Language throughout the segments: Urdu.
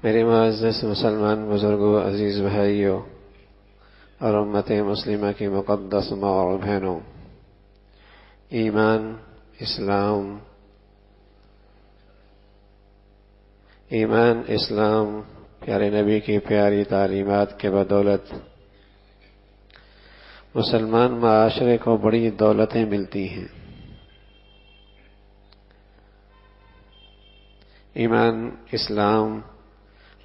میرے معزز مسلمان بزرگوں، عزیز بھائیوں اور امت مسلمہ کی مقدس ماں اور بہنوں، ایمان اسلام پیارے نبی کی پیاری تعلیمات کے بدولت مسلمان معاشرے کو بڑی دولتیں ملتی ہیں۔ ایمان اسلام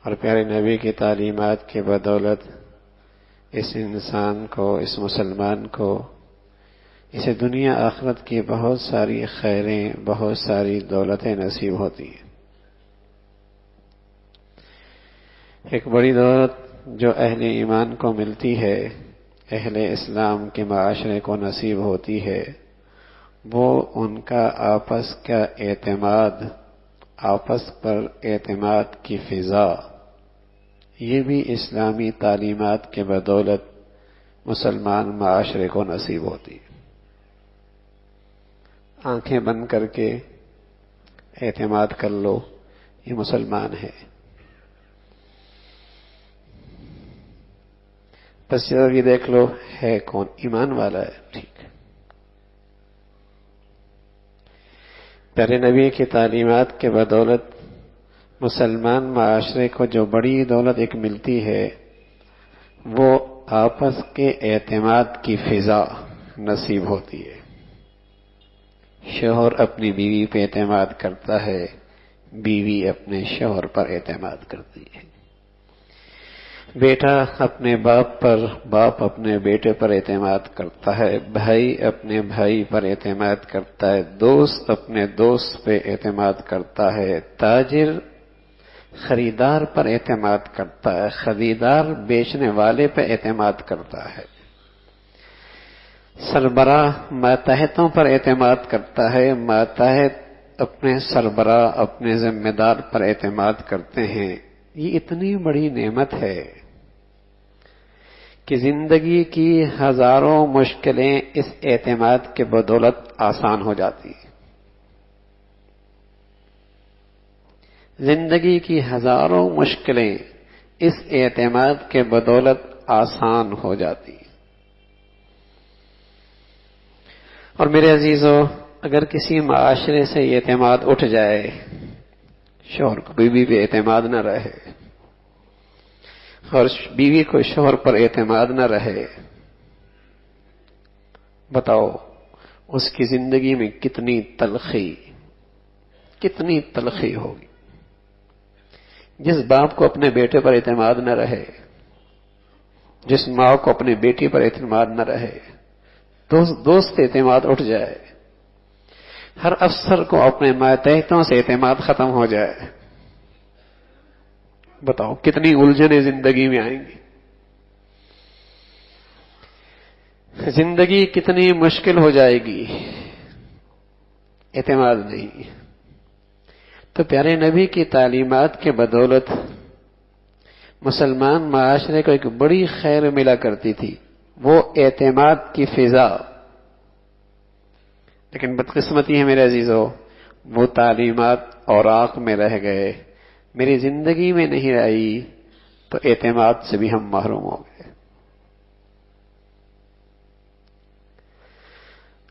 اور پیارے نبی کی تعلیمات کے بدولت اس انسان کو، اس مسلمان کو، اسے دنیا آخرت کی بہت ساری خیریں، بہت ساری دولتیں نصیب ہوتی ہیں۔ ایک بڑی دولت جو اہل ایمان کو ملتی ہے، اہل اسلام کے معاشرے کو نصیب ہوتی ہے، وہ ان کا آپس کا اعتماد، آپس پر اعتماد کی فضا، یہ بھی اسلامی تعلیمات کے بدولت مسلمان معاشرے کو نصیب ہوتی ہے۔ آنکھیں بند کر کے اعتماد کر لو، یہ مسلمان ہے۔ بس یہ دیکھ لو ہے کون، ایمان والا ہے، ٹھیک ہے۔ پیارے نبی کی تعلیمات کے بدولت مسلمان معاشرے کو جو بڑی دولت ایک ملتی ہے، وہ آپس کے اعتماد کی فضا نصیب ہوتی ہے۔ شوہر اپنی بیوی پہ اعتماد کرتا ہے، بیوی اپنے شوہر پر اعتماد کرتی ہے۔ بیٹا اپنے باپ پر، باپ اپنے بیٹے پر اعتماد کرتا ہے، بھائی اپنے بھائی پر اعتماد کرتا ہے، دوست اپنے دوست پہ اعتماد کرتا ہے، تاجر خریدار پر اعتماد کرتا ہے، خریدار بیچنے والے پہ اعتماد کرتا ہے، سربراہ ماتحتوں پر اعتماد کرتا ہے، ماتحت اپنے سربراہ، اپنے ذمہ دار پر اعتماد کرتے ہیں۔ یہ اتنی بڑی نعمت ہے کہ زندگی کی ہزاروں مشکلیں اس اعتماد کے بدولت آسان ہو جاتی ہیں۔ زندگی کی ہزاروں مشکلیں اس اعتماد کے بدولت آسان ہو جاتی ہیں۔ اور میرے عزیزو، اگر کسی معاشرے سے یہ اعتماد اٹھ جائے، شوہر کو بیوی پہ اعتماد نہ رہے اور بیوی کو شوہر پر اعتماد نہ رہے، بتاؤ اس کی زندگی میں کتنی تلخی ہوگی۔ جس باپ کو اپنے بیٹے پر اعتماد نہ رہے، جس ماں کو اپنے بیٹی پر اعتماد نہ رہے، دوست اعتماد اٹھ جائے، ہر افسر کو اپنے ماتحتوں سے اعتماد ختم ہو جائے، بتاؤ کتنی الجھنیں زندگی میں آئیں گی، زندگی کتنی مشکل ہو جائے گی۔ اعتماد نہیں تو پیارے نبی کی تعلیمات کے بدولت مسلمان معاشرے کو ایک بڑی خیر ملا کرتی تھی، وہ اعتماد کی فضا۔ لیکن بدقسمتی ہے میرے عزیزو، وہ تعلیمات اوراق میں رہ گئے، میری زندگی میں نہیں آئی، تو اعتماد سے بھی ہم محروم ہو گئے۔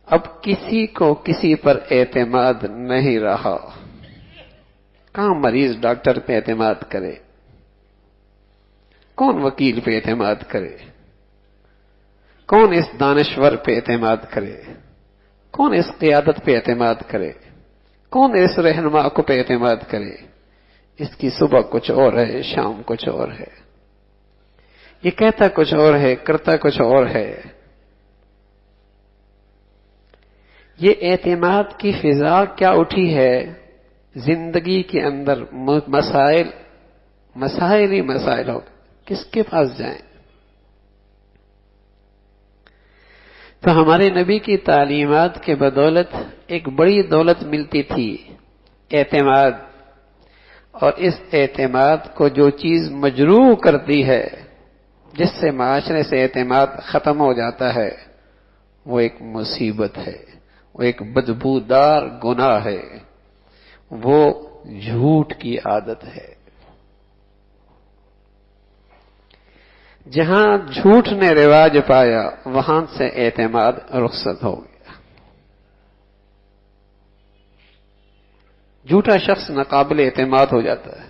اب کسی کو کسی پر اعتماد نہیں رہا۔ کہاں مریض ڈاکٹر پہ اعتماد کرے، کون وکیل پہ اعتماد کرے، کون اس دانشور پہ اعتماد کرے، کون اس قیادت پہ اعتماد کرے، کون اس رہنما کو پہ اعتماد کرے۔ اس کی صبح کچھ اور ہے، شام کچھ اور ہے، یہ کہتا کچھ اور ہے، کرتا کچھ اور ہے۔ یہ اعتماد کی فضا کیا اٹھی ہے؟ زندگی کے اندر مسائل ہی مسائل ہو، کس کے پاس جائیں؟ تو ہمارے نبی کی تعلیمات کے بدولت ایک بڑی دولت ملتی تھی، اعتماد۔ اور اس اعتماد کو جو چیز مجروح کرتی ہے، جس سے معاشرے سے اعتماد ختم ہو جاتا ہے، وہ ایک مصیبت ہے، وہ ایک بدبودار گناہ ہے، وہ جھوٹ کی عادت ہے۔ جہاں جھوٹ نے رواج پایا وہاں سے اعتماد رخصت ہو گیا. جھوٹا شخص ناقابل اعتماد ہو جاتا ہے،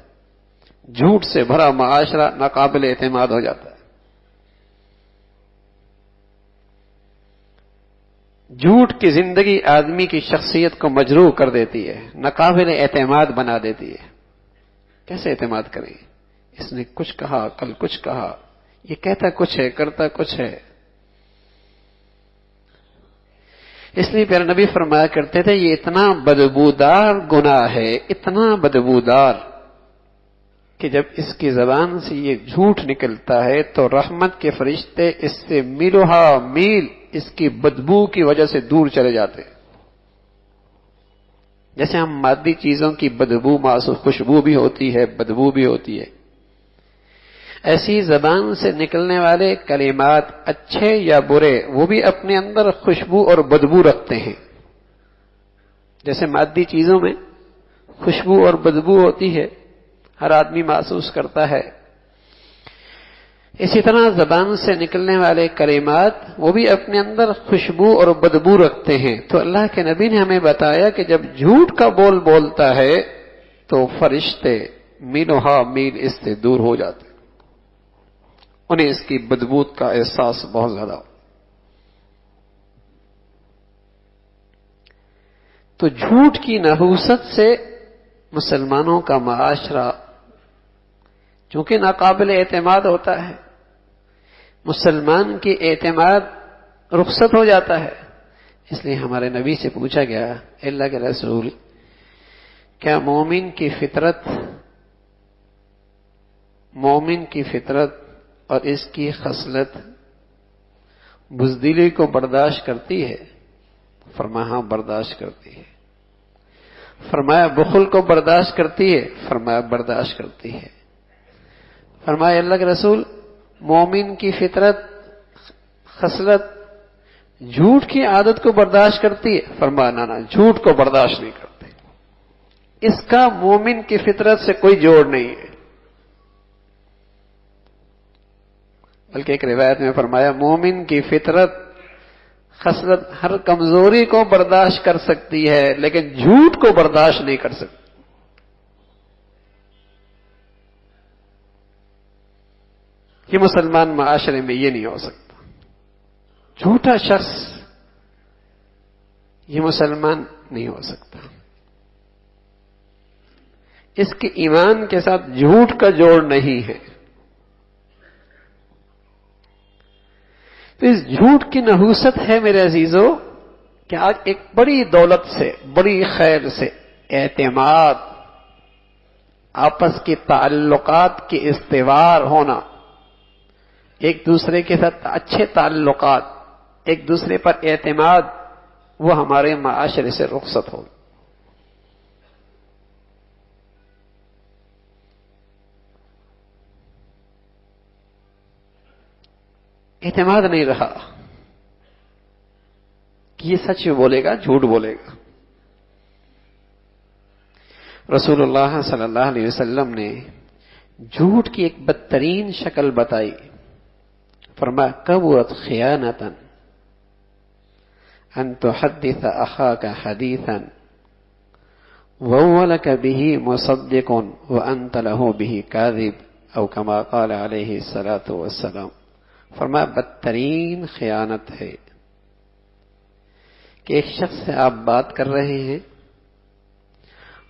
جھوٹ سے بھرا معاشرہ ناقابل اعتماد ہو جاتا ہے. جھوٹ کی زندگی آدمی کی شخصیت کو مجروح کر دیتی ہے، ناقابل اعتماد بنا دیتی ہے. کیسے اعتماد کریں؟ اس نے کچھ کہا، کل کچھ کہا، یہ کہتا کچھ ہے کرتا کچھ ہے. اس لیے پیارے نبی فرمایا کرتے تھے یہ اتنا بدبودار گناہ ہے، اتنا بدبودار کہ جب اس کی زبان سے یہ جھوٹ نکلتا ہے تو رحمت کے فرشتے اس سے میلوہا میل اس کی بدبو کی وجہ سے دور چلے جاتے ہیں. جیسے ہم مادی چیزوں کی بدبو محسوس، خوشبو بھی ہوتی ہے بدبو بھی ہوتی ہے، ایسی زبان سے نکلنے والے کلمات اچھے یا برے وہ بھی اپنے اندر خوشبو اور بدبو رکھتے ہیں. جیسے مادی چیزوں میں خوشبو اور بدبو ہوتی ہے، ہر آدمی محسوس کرتا ہے، اسی طرح زبان سے نکلنے والے کلمات وہ بھی اپنے اندر خوشبو اور بدبو رکھتے ہیں. تو اللہ کے نبی نے ہمیں بتایا کہ جب جھوٹ کا بول بولتا ہے تو فرشتے میلوہا میل اس سے دور ہو جاتے، انہیں اس کی بدبو کا احساس بہت زیادہ ہو. تو جھوٹ کی نحوست سے مسلمانوں کا معاشرہ چونکہ ناقابل اعتماد ہوتا ہے، مسلمان کی اعتماد رخصت ہو جاتا ہے. اس لیے ہمارے نبی سے پوچھا گیا، اللہ کے رسول کیا مومن کی فطرت اور اس کی خصلت بزدلی کو برداشت کرتی ہے؟ فرمایا ہاں برداشت کرتی ہے. فرمایا بخل کو برداشت کرتی ہے؟ فرمایا برداشت کرتی ہے. فرمایا اللہ کے رسول مومن کی فطرت خصلت جھوٹ کی عادت کو برداشت کرتی ہے؟ فرمایا نہ جھوٹ کو برداشت نہیں کرتے، اس کا مومن کی فطرت سے کوئی جوڑ نہیں ہے. بلکہ ایک روایت میں فرمایا مومن کی فطرت خصلت ہر کمزوری کو برداشت کر سکتی ہے لیکن جھوٹ کو برداشت نہیں کر سکتی. یہ مسلمان معاشرے میں یہ نہیں ہو سکتا. جھوٹا شخص یہ مسلمان نہیں ہو سکتا. اس کے ایمان کے ساتھ جھوٹ کا جوڑ نہیں ہے. تو اس جھوٹ کی نحوست ہے میرے عزیزو کہ آج ایک بڑی دولت سے، بڑی خیر سے اعتماد، آپس کے تعلقات کی استوار ہونا، ایک دوسرے کے ساتھ اچھے تعلقات، ایک دوسرے پر اعتماد، وہ ہمارے معاشرے سے رخصت ہو. اعتماد نہیں رہا کہ یہ سچ بولے گا جھوٹ بولے گا. رسول اللہ صلی اللہ علیہ وسلم نے جھوٹ کی ایک بدترین شکل بتائی. فرمایا کبرت خیانۃ ان تحدث اخاك حديثا وهو لك به مصدق وانت له به كاذب او كما قال عليه الصلاة والسلام. فرمایا بدترین خیانت ہے کہ ایک شخص سے آپ بات کر رہے ہیں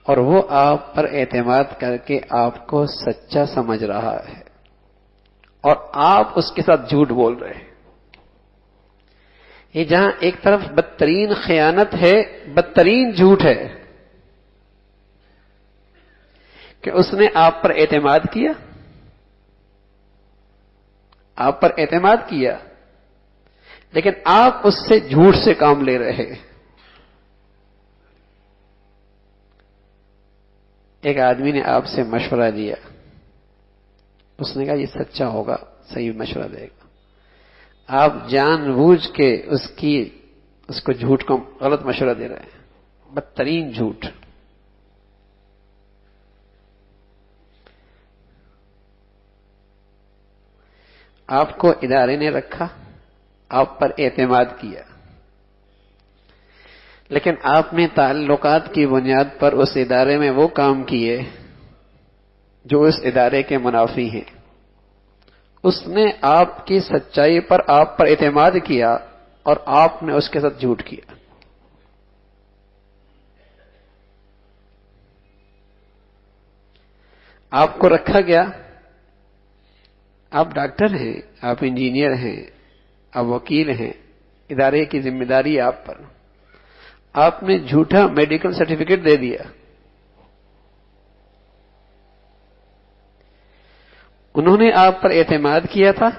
اور وہ آپ پر اعتماد کر کے آپ کو سچا سمجھ رہا ہے اور آپ اس کے ساتھ جھوٹ بول رہے ہیں. یہ جہاں ایک طرف بدترین خیانت ہے، بدترین جھوٹ ہے کہ اس نے آپ پر اعتماد کیا، آپ پر اعتماد کیا لیکن آپ اس سے جھوٹ سے کام لے رہے ہیں. ایک آدمی نے آپ سے مشورہ دیا، اس نے کہا یہ سچا ہوگا، صحیح مشورہ دے گا، آپ جان بوجھ کے اس کو جھوٹ کو غلط مشورہ دے رہے ہیں، بدترین جھوٹ. آپ کو ادارے نے رکھا، آپ پر اعتماد کیا، لیکن آپ نے تعلقات کی بنیاد پر اس ادارے میں وہ کام کیے جو اس ادارے کے منافی ہیں۔ اس نے آپ کی سچائی پر آپ پر اعتماد کیا اور آپ نے اس کے ساتھ جھوٹ کیا۔ آپ کو رکھا گیا، آپ ڈاکٹر ہیں، آپ انجینئر ہیں، آپ وکیل ہیں، ادارے کی ذمہ داری آپ پر، آپ نے جھوٹا میڈیکل سرٹیفکیٹ دے دیا۔ انہوں نے آپ پر اعتماد کیا تھا،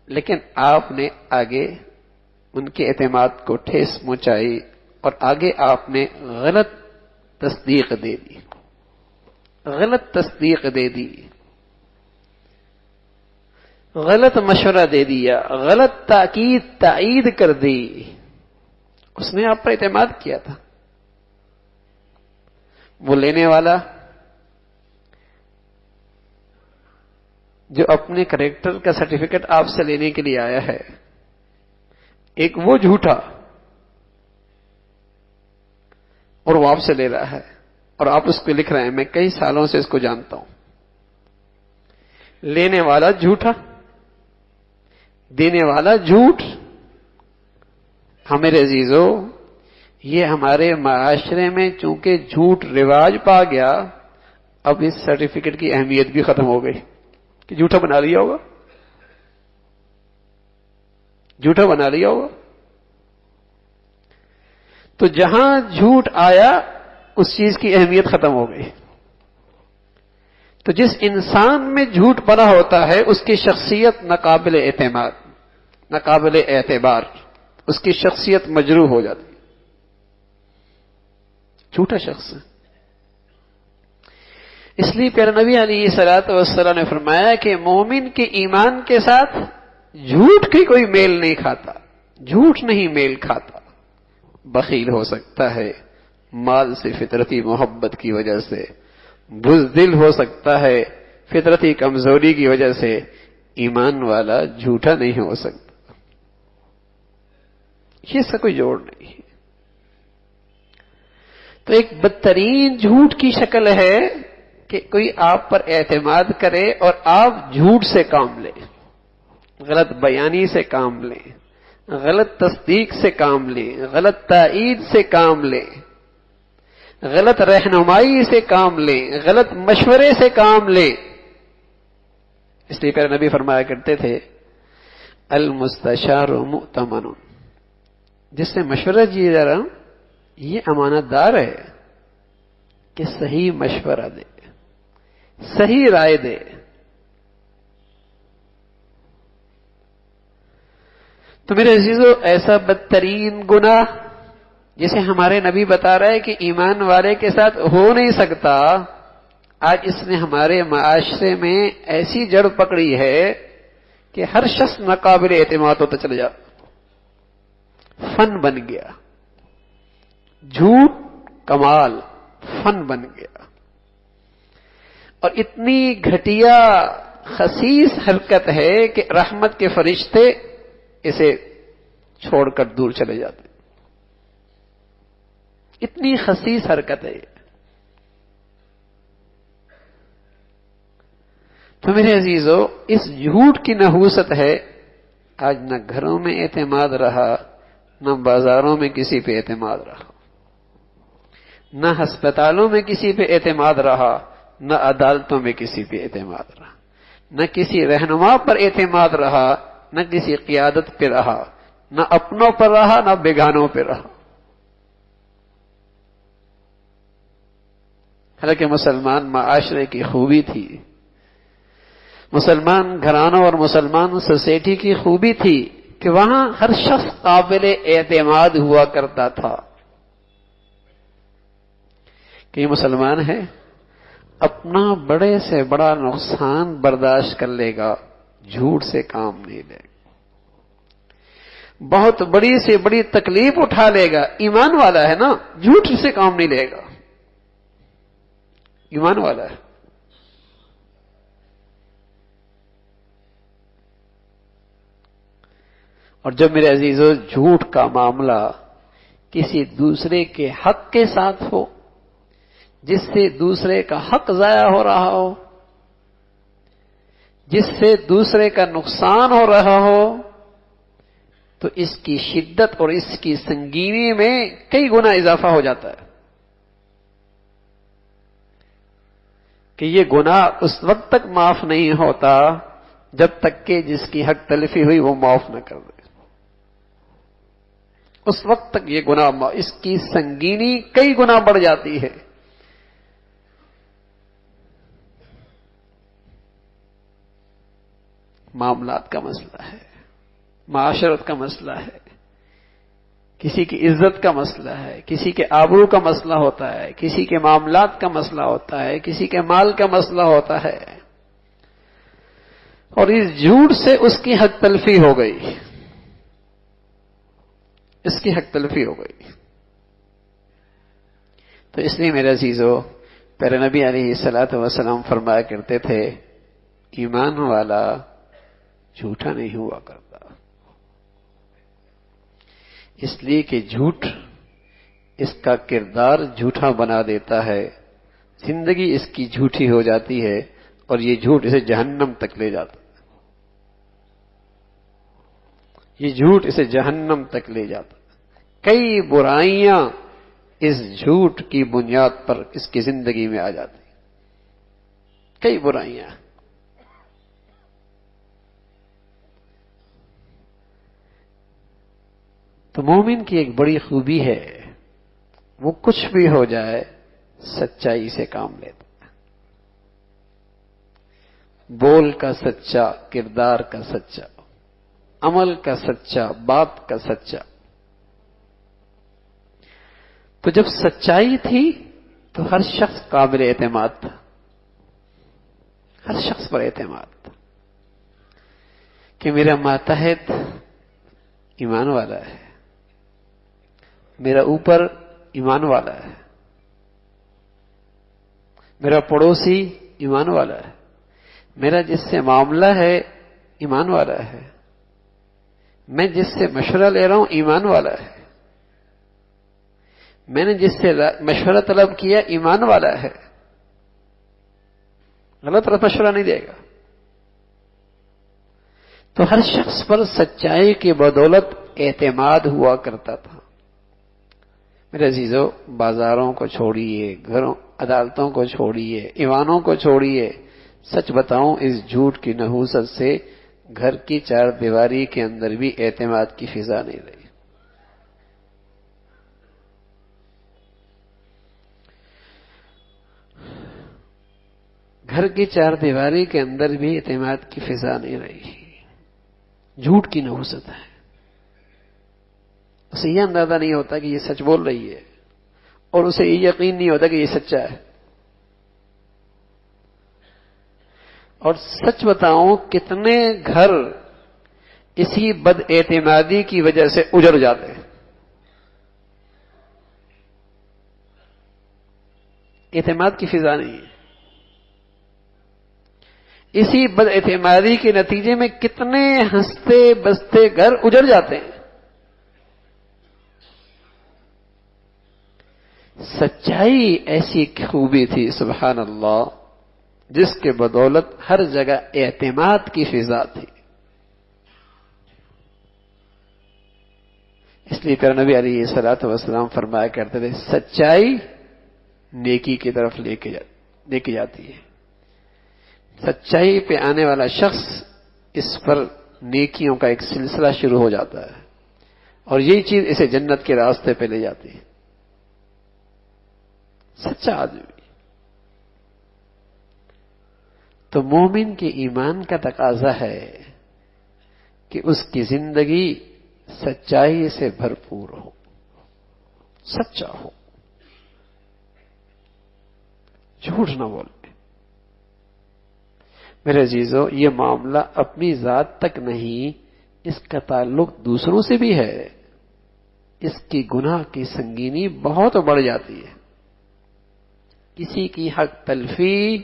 لیکن آپ نے آگے ان کے اعتماد کو ٹھیس پہنچائی اور آگے آپ نے غلط تصدیق دے دی، غلط تصدیق دے دی، غلط مشورہ دے دیا، غلط تائید کر دی۔ اس نے آپ پر اعتماد کیا تھا، وہ لینے والا جو اپنے کریکٹر کا سرٹیفکیٹ آپ سے لینے کے لیے آیا ہے، ایک وہ جھوٹا اور وہ آپ سے لے رہا ہے اور آپ اس کو لکھ رہے ہیں میں کئی سالوں سے اس کو جانتا ہوں۔ لینے والا جھوٹا، دینے والا جھوٹ۔ ہمارے عزیزو، یہ ہمارے معاشرے میں چونکہ جھوٹ رواج پا گیا، اب اس سرٹیفکیٹ کی اہمیت بھی ختم ہو گئی کہ جھوٹا بنا لیا ہوگا، جھوٹا بنا لیا ہوگا۔ تو جہاں جھوٹ آیا اس چیز کی اہمیت ختم ہو گئی۔ تو جس انسان میں جھوٹ بنا ہوتا ہے اس کی شخصیت ناقابل اعتماد، ناقابل اعتبار، اس کی شخصیت مجروح ہو جاتی، جھوٹا شخص ہے۔ اس لیے پیارے نبی علیہ الصلوۃ والسلام نے فرمایا کہ مومن کے ایمان کے ساتھ جھوٹ کی کوئی میل نہیں کھاتا، جھوٹ نہیں میل کھاتا۔ بخیل ہو سکتا ہے مال سے فطرتی محبت کی وجہ سے، بزدل ہو سکتا ہے فطرتی کمزوری کی وجہ سے، ایمان والا جھوٹا نہیں ہو سکتا۔ یہ اس کا کوئی جوڑ نہیں ہے۔ تو ایک بدترین جھوٹ کی شکل ہے کہ کوئی آپ پر اعتماد کرے اور آپ جھوٹ سے کام لیں، غلط بیانی سے کام لیں، غلط تصدیق سے کام لیں، غلط تائید سے کام لیں، غلط رہنمائی سے کام لیں، غلط مشورے سے کام لیں۔ اس لیے پیارے نبی فرمایا کرتے تھے المستشار مؤتمن، جس سے مشورہ دیا جا رہا یہ امانت دار ہے کہ صحیح مشورہ دے، صحیح رائے دے۔ تو میرے عزیزو، ایسا بدترین گناہ جسے ہمارے نبی بتا رہے ہیں کہ ایمان والے کے ساتھ ہو نہیں سکتا، آج اس نے ہمارے معاشرے میں ایسی جڑ پکڑی ہے کہ ہر شخص ناقابل اعتماد ہوتا چلا جاتا، فن بن گیا، جھوٹ کمال فن بن گیا، اور اتنی گھٹیا خسیس حرکت ہے کہ رحمت کے فرشتے اسے چھوڑ کر دور چلے جاتے، اتنی خسیس حرکت ہے۔ تو میرے عزیزو، اس جھوٹ کی نحوست ہے، آج نہ گھروں میں اعتماد رہا، نہ بازاروں میں کسی پہ اعتماد رہا، نہ ہسپتالوں میں کسی پہ اعتماد رہا، نہ عدالتوں میں کسی پہ اعتماد رہا، نہ کسی رہنما پر اعتماد رہا، نہ کسی قیادت پہ رہا، نہ اپنوں پر رہا، نہ بیگانوں پہ رہا۔ حالانکہ مسلمان معاشرے کی خوبی تھی، مسلمان گھرانوں اور مسلمان سوسائٹی کی خوبی تھی کہ وہاں ہر شخص قابل اعتماد ہوا کرتا تھا۔ کہ یہ مسلمان ہے، اپنا بڑے سے بڑا نقصان برداشت کر لے گا، جھوٹ سے کام نہیں لے گا، بہت بڑی سے بڑی تکلیف اٹھا لے گا۔ ایمان والا ہے نا، جھوٹ سے کام نہیں لے گا، ایمان والا ہے۔ اور جب میرے عزیزو جھوٹ کا معاملہ کسی دوسرے کے حق کے ساتھ ہو، جس سے دوسرے کا حق ضائع ہو رہا ہو، جس سے دوسرے کا نقصان ہو رہا ہو، تو اس کی شدت اور اس کی سنگینی میں کئی گنا اضافہ ہو جاتا ہے کہ یہ گناہ اس وقت تک معاف نہیں ہوتا جب تک کہ جس کی حق تلفی ہوئی وہ معاف نہ کر دے۔ اس وقت تک یہ گناہ، اس کی سنگینی کئی گنا بڑھ جاتی ہے۔ معاملات کا مسئلہ ہے، معاشرت کا مسئلہ ہے، کسی کی عزت کا مسئلہ ہے، کسی کے آبرو کا مسئلہ ہوتا ہے، کسی کے معاملات کا مسئلہ ہوتا ہے، کسی کے مال کا مسئلہ ہوتا ہے، اور اس جھوٹ سے اس کی حق تلفی ہو گئی، اس کی حق تلفی ہو گئی۔ تو اس لیے میرے عزیزو، پیارے نبی علیہ الصلوۃ والسلام فرمایا کرتے تھے، ایمان والا جھوٹا نہیں ہوا کرتا، اس لیے کہ جھوٹ اس کا کردار جھوٹا بنا دیتا ہے، زندگی اس کی جھوٹی ہو جاتی ہے، اور یہ جھوٹ اسے جہنم تک لے جاتا ہے، یہ جھوٹ اسے جہنم تک لے جاتا ہے۔ کئی برائیاں اس جھوٹ کی بنیاد پر اس کی زندگی میں آ جاتی ہیں، کئی برائیاں۔ تو مومن کی ایک بڑی خوبی ہے، وہ کچھ بھی ہو جائے سچائی سے کام لیتا ہے، بول کا سچا، کردار کا سچا، عمل کا سچا، بات کا سچا۔ تو جب سچائی تھی تو ہر شخص قابل اعتماد تھا، ہر شخص پر اعتماد تھا کہ میرا ماتحت ایمان والا ہے، میرا اوپر ایمان والا ہے، میرا پڑوسی ایمان والا ہے، میرا جس سے معاملہ ہے ایمان والا ہے، میں جس سے مشورہ لے رہا ہوں ایمان والا ہے، میں نے جس سے مشورہ طلب کیا ایمان والا ہے، غلط مشورہ نہیں دے گا۔ تو ہر شخص پر سچائی کی بدولت اعتماد ہوا کرتا تھا۔ میرے عزیزو، بازاروں کو چھوڑیے، گھروں عدالتوں کو چھوڑیے، ایوانوں کو چھوڑیے، سچ بتاؤں اس جھوٹ کی نحوست سے گھر کی چار دیواری کے اندر بھی اعتماد کی فضا نہیں رہی۔ گھر کی چار دیواری کے اندر بھی اعتماد کی فضا نہیں رہی، جھوٹ کی نحوست ہے۔ اسے یہ اندازہ نہیں ہوتا کہ یہ سچ بول رہی ہے، اور اسے یہ یقین نہیں ہوتا کہ یہ سچا ہے۔ اور سچ بتاؤں کتنے گھر اسی بد اعتمادی کی وجہ سے اجڑ جاتے ہیں۔ اعتماد کی فضا نہیں ہے، اسی بد اعتمادی کے نتیجے میں کتنے ہنستے بستے گھر اجڑ جاتے ہیں۔ سچائی ایسی خوبی تھی سبحان اللہ، جس کے بدولت ہر جگہ اعتماد کی فضا تھی۔ اس لیے پیارے نبی علیہ الصلوۃ والسلام فرمایا کرتے تھے، سچائی نیکی کی طرف لے کے جاتی ہے۔ سچائی پہ آنے والا شخص، اس پر نیکیوں کا ایک سلسلہ شروع ہو جاتا ہے، اور یہی چیز اسے جنت کے راستے پہ لے جاتی ہے۔ سچا آدمی۔ تو مومن کے ایمان کا تقاضا ہے کہ اس کی زندگی سچائی سے بھرپور ہو، سچا ہو، جھوٹ نہ بولے۔ میرے عزیزو، یہ معاملہ اپنی ذات تک نہیں، اس کا تعلق دوسروں سے بھی ہے۔ اس کی گناہ کی سنگینی بہت بڑھ جاتی ہے۔ کسی کی حق تلفی،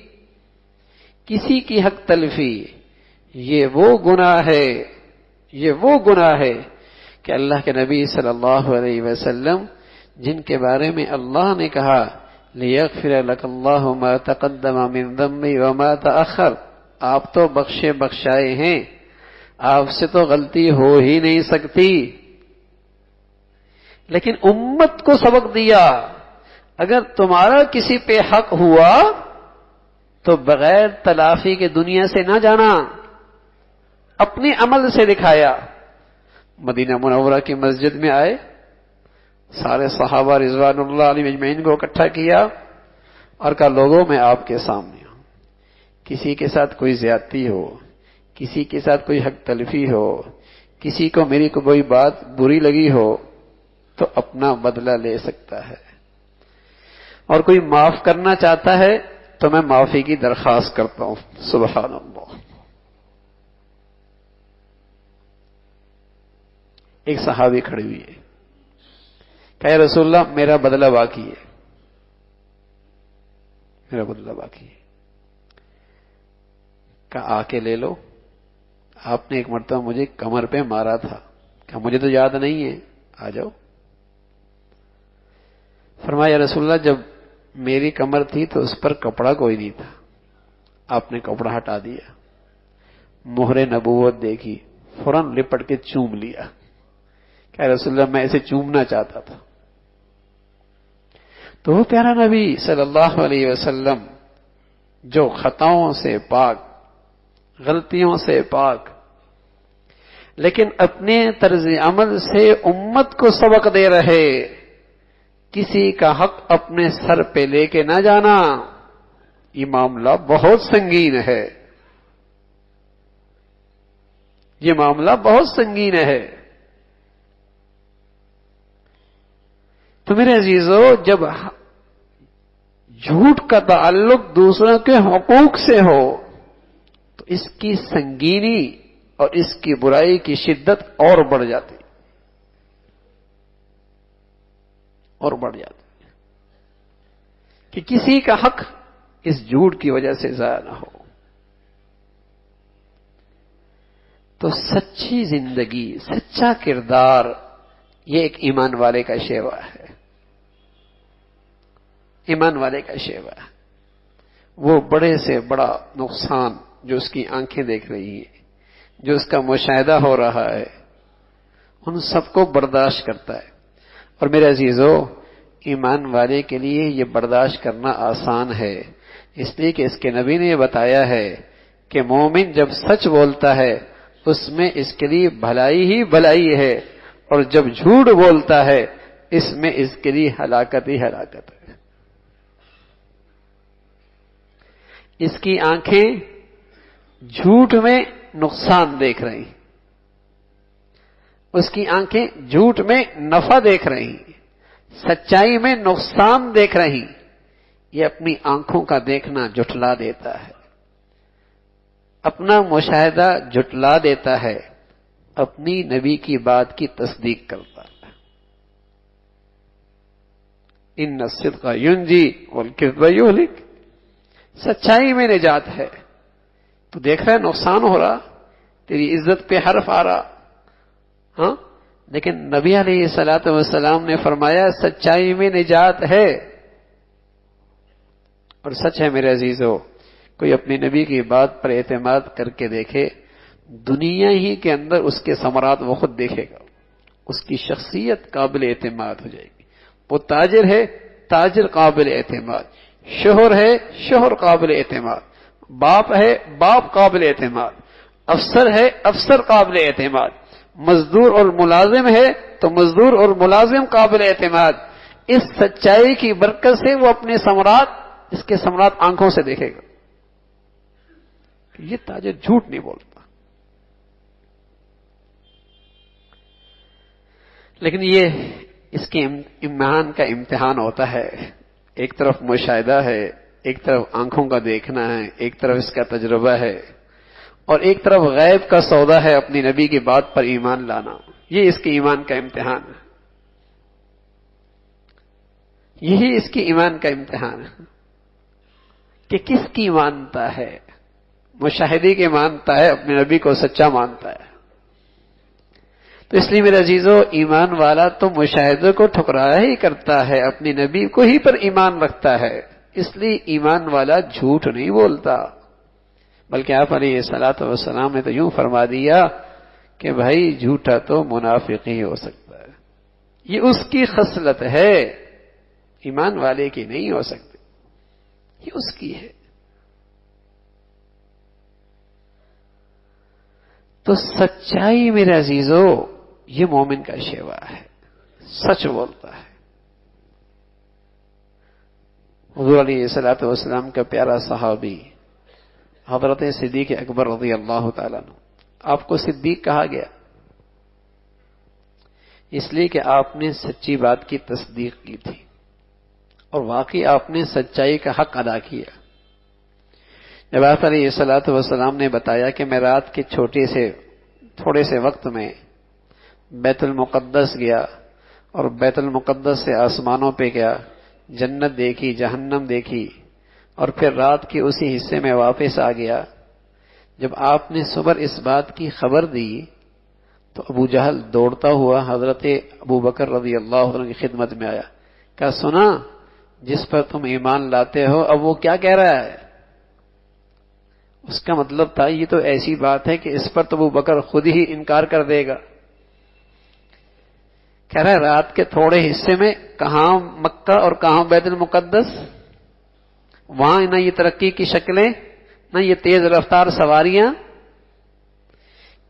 کسی کی حق تلفی، یہ وہ گناہ ہے، یہ وہ گناہ ہے کہ اللہ کے نبی صلی اللہ علیہ وسلم جن کے بارے میں اللہ نے کہا لِيَغْفِرَ لَكَ اللَّهُ مَا تَقَدَّمَ مِن ذَنبِكَ وَمَا تَأَخَّرَ، آپ تو بخشے بخشائے ہیں، آپ سے تو غلطی ہو ہی نہیں سکتی، لیکن امت کو سبق دیا اگر تمہارا کسی پہ حق ہوا تو بغیر تلافی کے دنیا سے نہ جانا، اپنے عمل سے دکھایا۔ مدینہ منورہ کی مسجد میں آئے، سارے صحابہ رضوان اللہ علیہ اجمعین کو اکٹھا کیا اور کہا لوگوں میں آپ کے سامنے ہوں، کسی کے ساتھ کوئی زیادتی ہو، کسی کے ساتھ کوئی حق تلفی ہو، کسی کو میری کوئی بات بری لگی ہو تو اپنا بدلہ لے سکتا ہے، اور کوئی معاف کرنا چاہتا ہے تو میں معافی کی درخواست کرتا ہوں۔ سبحان اللہ۔ ایک صحابی کھڑی ہوئی ہے، کہ رسول اللہ میرا بدلہ باقی ہے، میرا بدلہ باقی ہے۔ کہا آ کے لے لو، آپ نے ایک مرتبہ مجھے کمر پہ مارا تھا، کہا مجھے تو یاد نہیں ہے، آ جاؤ۔ فرمایا رسول اللہ جب میری کمر تھی تو اس پر کپڑا کوئی نہیں تھا، آپ نے کپڑا ہٹا دیا، مہر نبوت دیکھی، فوراً لپٹ کے چوم لیا، کہ رسول اللہ میں اسے چومنا چاہتا تھا۔ تو وہ پیارا نبی صلی اللہ علیہ وسلم جو خطاؤں سے پاک، غلطیوں سے پاک، لیکن اپنے طرز عمل سے امت کو سبق دے رہے، کسی کا حق اپنے سر پہ لے کے نہ جانا، یہ معاملہ بہت سنگین ہے، یہ معاملہ بہت سنگین ہے۔ تو میرے عزیزو، جب جھوٹ کا تعلق دوسروں کے حقوق سے ہو تو اس کی سنگینی اور اس کی برائی کی شدت اور بڑھ جاتی، اور بڑھ جاتی کہ کسی کا حق اس جھوٹ کی وجہ سے ضائع نہ ہو۔ تو سچی زندگی، سچا کردار، یہ ایک ایمان والے کا شیوا ہے، ایمان والے کا شیوا ہے۔ وہ بڑے سے بڑا نقصان جو اس کی آنکھیں دیکھ رہی ہیں، جو اس کا مشاہدہ ہو رہا ہے، ان سب کو برداشت کرتا ہے۔ اور میرے عزیزو، ایمان والے کے لیے یہ برداشت کرنا آسان ہے، اس لیے کہ اس کے نبی نے بتایا ہے کہ مومن جب سچ بولتا ہے اس میں اس کے لیے بھلائی ہی بھلائی ہے، اور جب جھوٹ بولتا ہے اس میں اس کے لیے ہلاکت ہی ہلاکت ہے۔ اس کی آنکھیں جھوٹ میں نقصان دیکھ رہی، اس کی آنکھیں جھوٹ میں نفع دیکھ رہی، سچائی میں نقصان دیکھ رہی۔ یہ اپنی آنکھوں کا دیکھنا جھٹلا دیتا ہے، اپنا مشاہدہ جھٹلا دیتا ہے، اپنی نبی کی بات کی تصدیق کرتا ہے۔ ان الصدق ینجی والکذب یہلک، سچائی میں نجات ہے۔ تو دیکھ رہا ہے نقصان ہو رہا، تیری عزت پہ حرف آ رہا، ہاں، لیکن نبی علیہ الصلوۃ والسلام نے فرمایا سچائی میں نجات ہے۔ اور سچ ہے میرے عزیزو، کوئی اپنے نبی کی بات پر اعتماد کر کے دیکھے، دنیا ہی کے اندر اس کے ثمرات وہ خود دیکھے گا، اس کی شخصیت قابل اعتماد ہو جائے گی۔ وہ تاجر ہے، تاجر قابل اعتماد، شوہر ہے، شوہر قابل اعتماد، باپ ہے، باپ قابل اعتماد، افسر ہے، افسر قابل اعتماد، مزدور اور ملازم ہے تو مزدور اور ملازم قابل اعتماد۔ اس سچائی کی برکت سے وہ اپنے ثمرات، اس کے ثمرات آنکھوں سے دیکھے گا کہ یہ تاجر جھوٹ نہیں بولتا۔ لیکن یہ اس کے ایمان کا امتحان ہوتا ہے، ایک طرف مشاہدہ ہے، ایک طرف آنکھوں کا دیکھنا ہے، ایک طرف اس کا تجربہ ہے، اور ایک طرف غیب کا سودا ہے اپنی نبی کی بات پر ایمان لانا۔ یہ اس کے ایمان کا امتحان ہے، یہی اس کی ایمان کا امتحان ہے کہ کس کی مانتا ہے، مشاہدے کے مانتا ہے، اپنے نبی کو سچا مانتا ہے، تو اس لیے میرے عزیزو، ایمان والا تو مشاہدے کو ٹھکرایا ہی کرتا ہے، اپنی نبی کو ہی پر ایمان رکھتا ہے، اس لیے ایمان والا جھوٹ نہیں بولتا، بلکہ آپ علیہ الصلوۃ والسلام نے تو یوں فرما دیا کہ بھائی جھوٹا تو منافق ہی ہو سکتا ہے، یہ اس کی خصلت ہے، ایمان والے کی نہیں ہو سکتی، یہ اس کی ہے۔ تو سچائی میرے عزیزو یہ مومن کا شیوا ہے، سچ بولتا ہے۔ حضور علیہ الصلوۃ والسلام کا پیارا صحابی حضرت صدیق اکبر رضی اللہ تعالیٰ عنہ، آپ کو صدیق کہا گیا اس لیے کہ آپ نے سچی بات کی تصدیق کی تھی اور واقعی آپ نے سچائی کا حق ادا کیا۔ جب آپ علیہ الصلوۃ والسلام نے بتایا کہ میں رات کے تھوڑے سے وقت میں بیت المقدس گیا اور بیت المقدس سے آسمانوں پہ گیا، جنت دیکھی، جہنم دیکھی، اور پھر رات کے اسی حصے میں واپس آ گیا، جب آپ نے صبح اس بات کی خبر دی تو ابو جہل دوڑتا ہوا حضرت ابو بکر رضی اللہ عنہ کی خدمت میں آیا، کہا سنا جس پر تم ایمان لاتے ہو اب وہ کیا کہہ رہا ہے؟ اس کا مطلب تھا یہ تو ایسی بات ہے کہ اس پر تو ابو بکر خود ہی انکار کر دے گا۔ کہہ رہا ہے رات کے تھوڑے حصے میں کہاں مکہ اور کہاں بیت المقدس، وہاں نہ یہ ترقی کی شکلیں نہ یہ تیز رفتار سواریاں،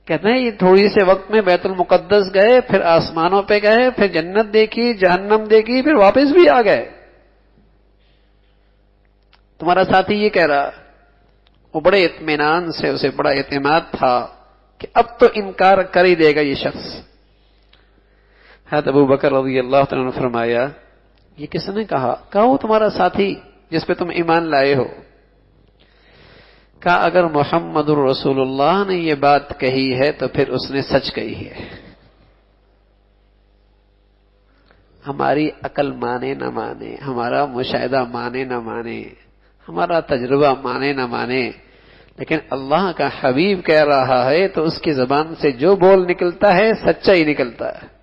کہتے ہیں یہ تھوڑی سے وقت میں بیت المقدس گئے، پھر آسمانوں پہ گئے، پھر جنت دیکھی، جہنم دیکھی، پھر واپس بھی آ گئے۔ تمہارا ساتھی یہ کہہ رہا، وہ بڑے اطمینان سے، اسے بڑا اعتماد تھا کہ اب تو انکار کر ہی دے گا یہ شخص۔ حضرت ابو بکر رضی اللہ عنہ نے فرمایا یہ کس نے کہا؟ کہا وہ تمہارا ساتھی جس پہ تم ایمان لائے ہو۔ کہا اگر محمد الرسول اللہ نے یہ بات کہی ہے تو پھر اس نے سچ کہی ہے، ہماری عقل مانے نہ مانے، ہمارا مشاہدہ مانے نہ مانے، ہمارا تجربہ مانے نہ مانے، لیکن اللہ کا حبیب کہہ رہا ہے تو اس کی زبان سے جو بول نکلتا ہے سچا ہی نکلتا ہے۔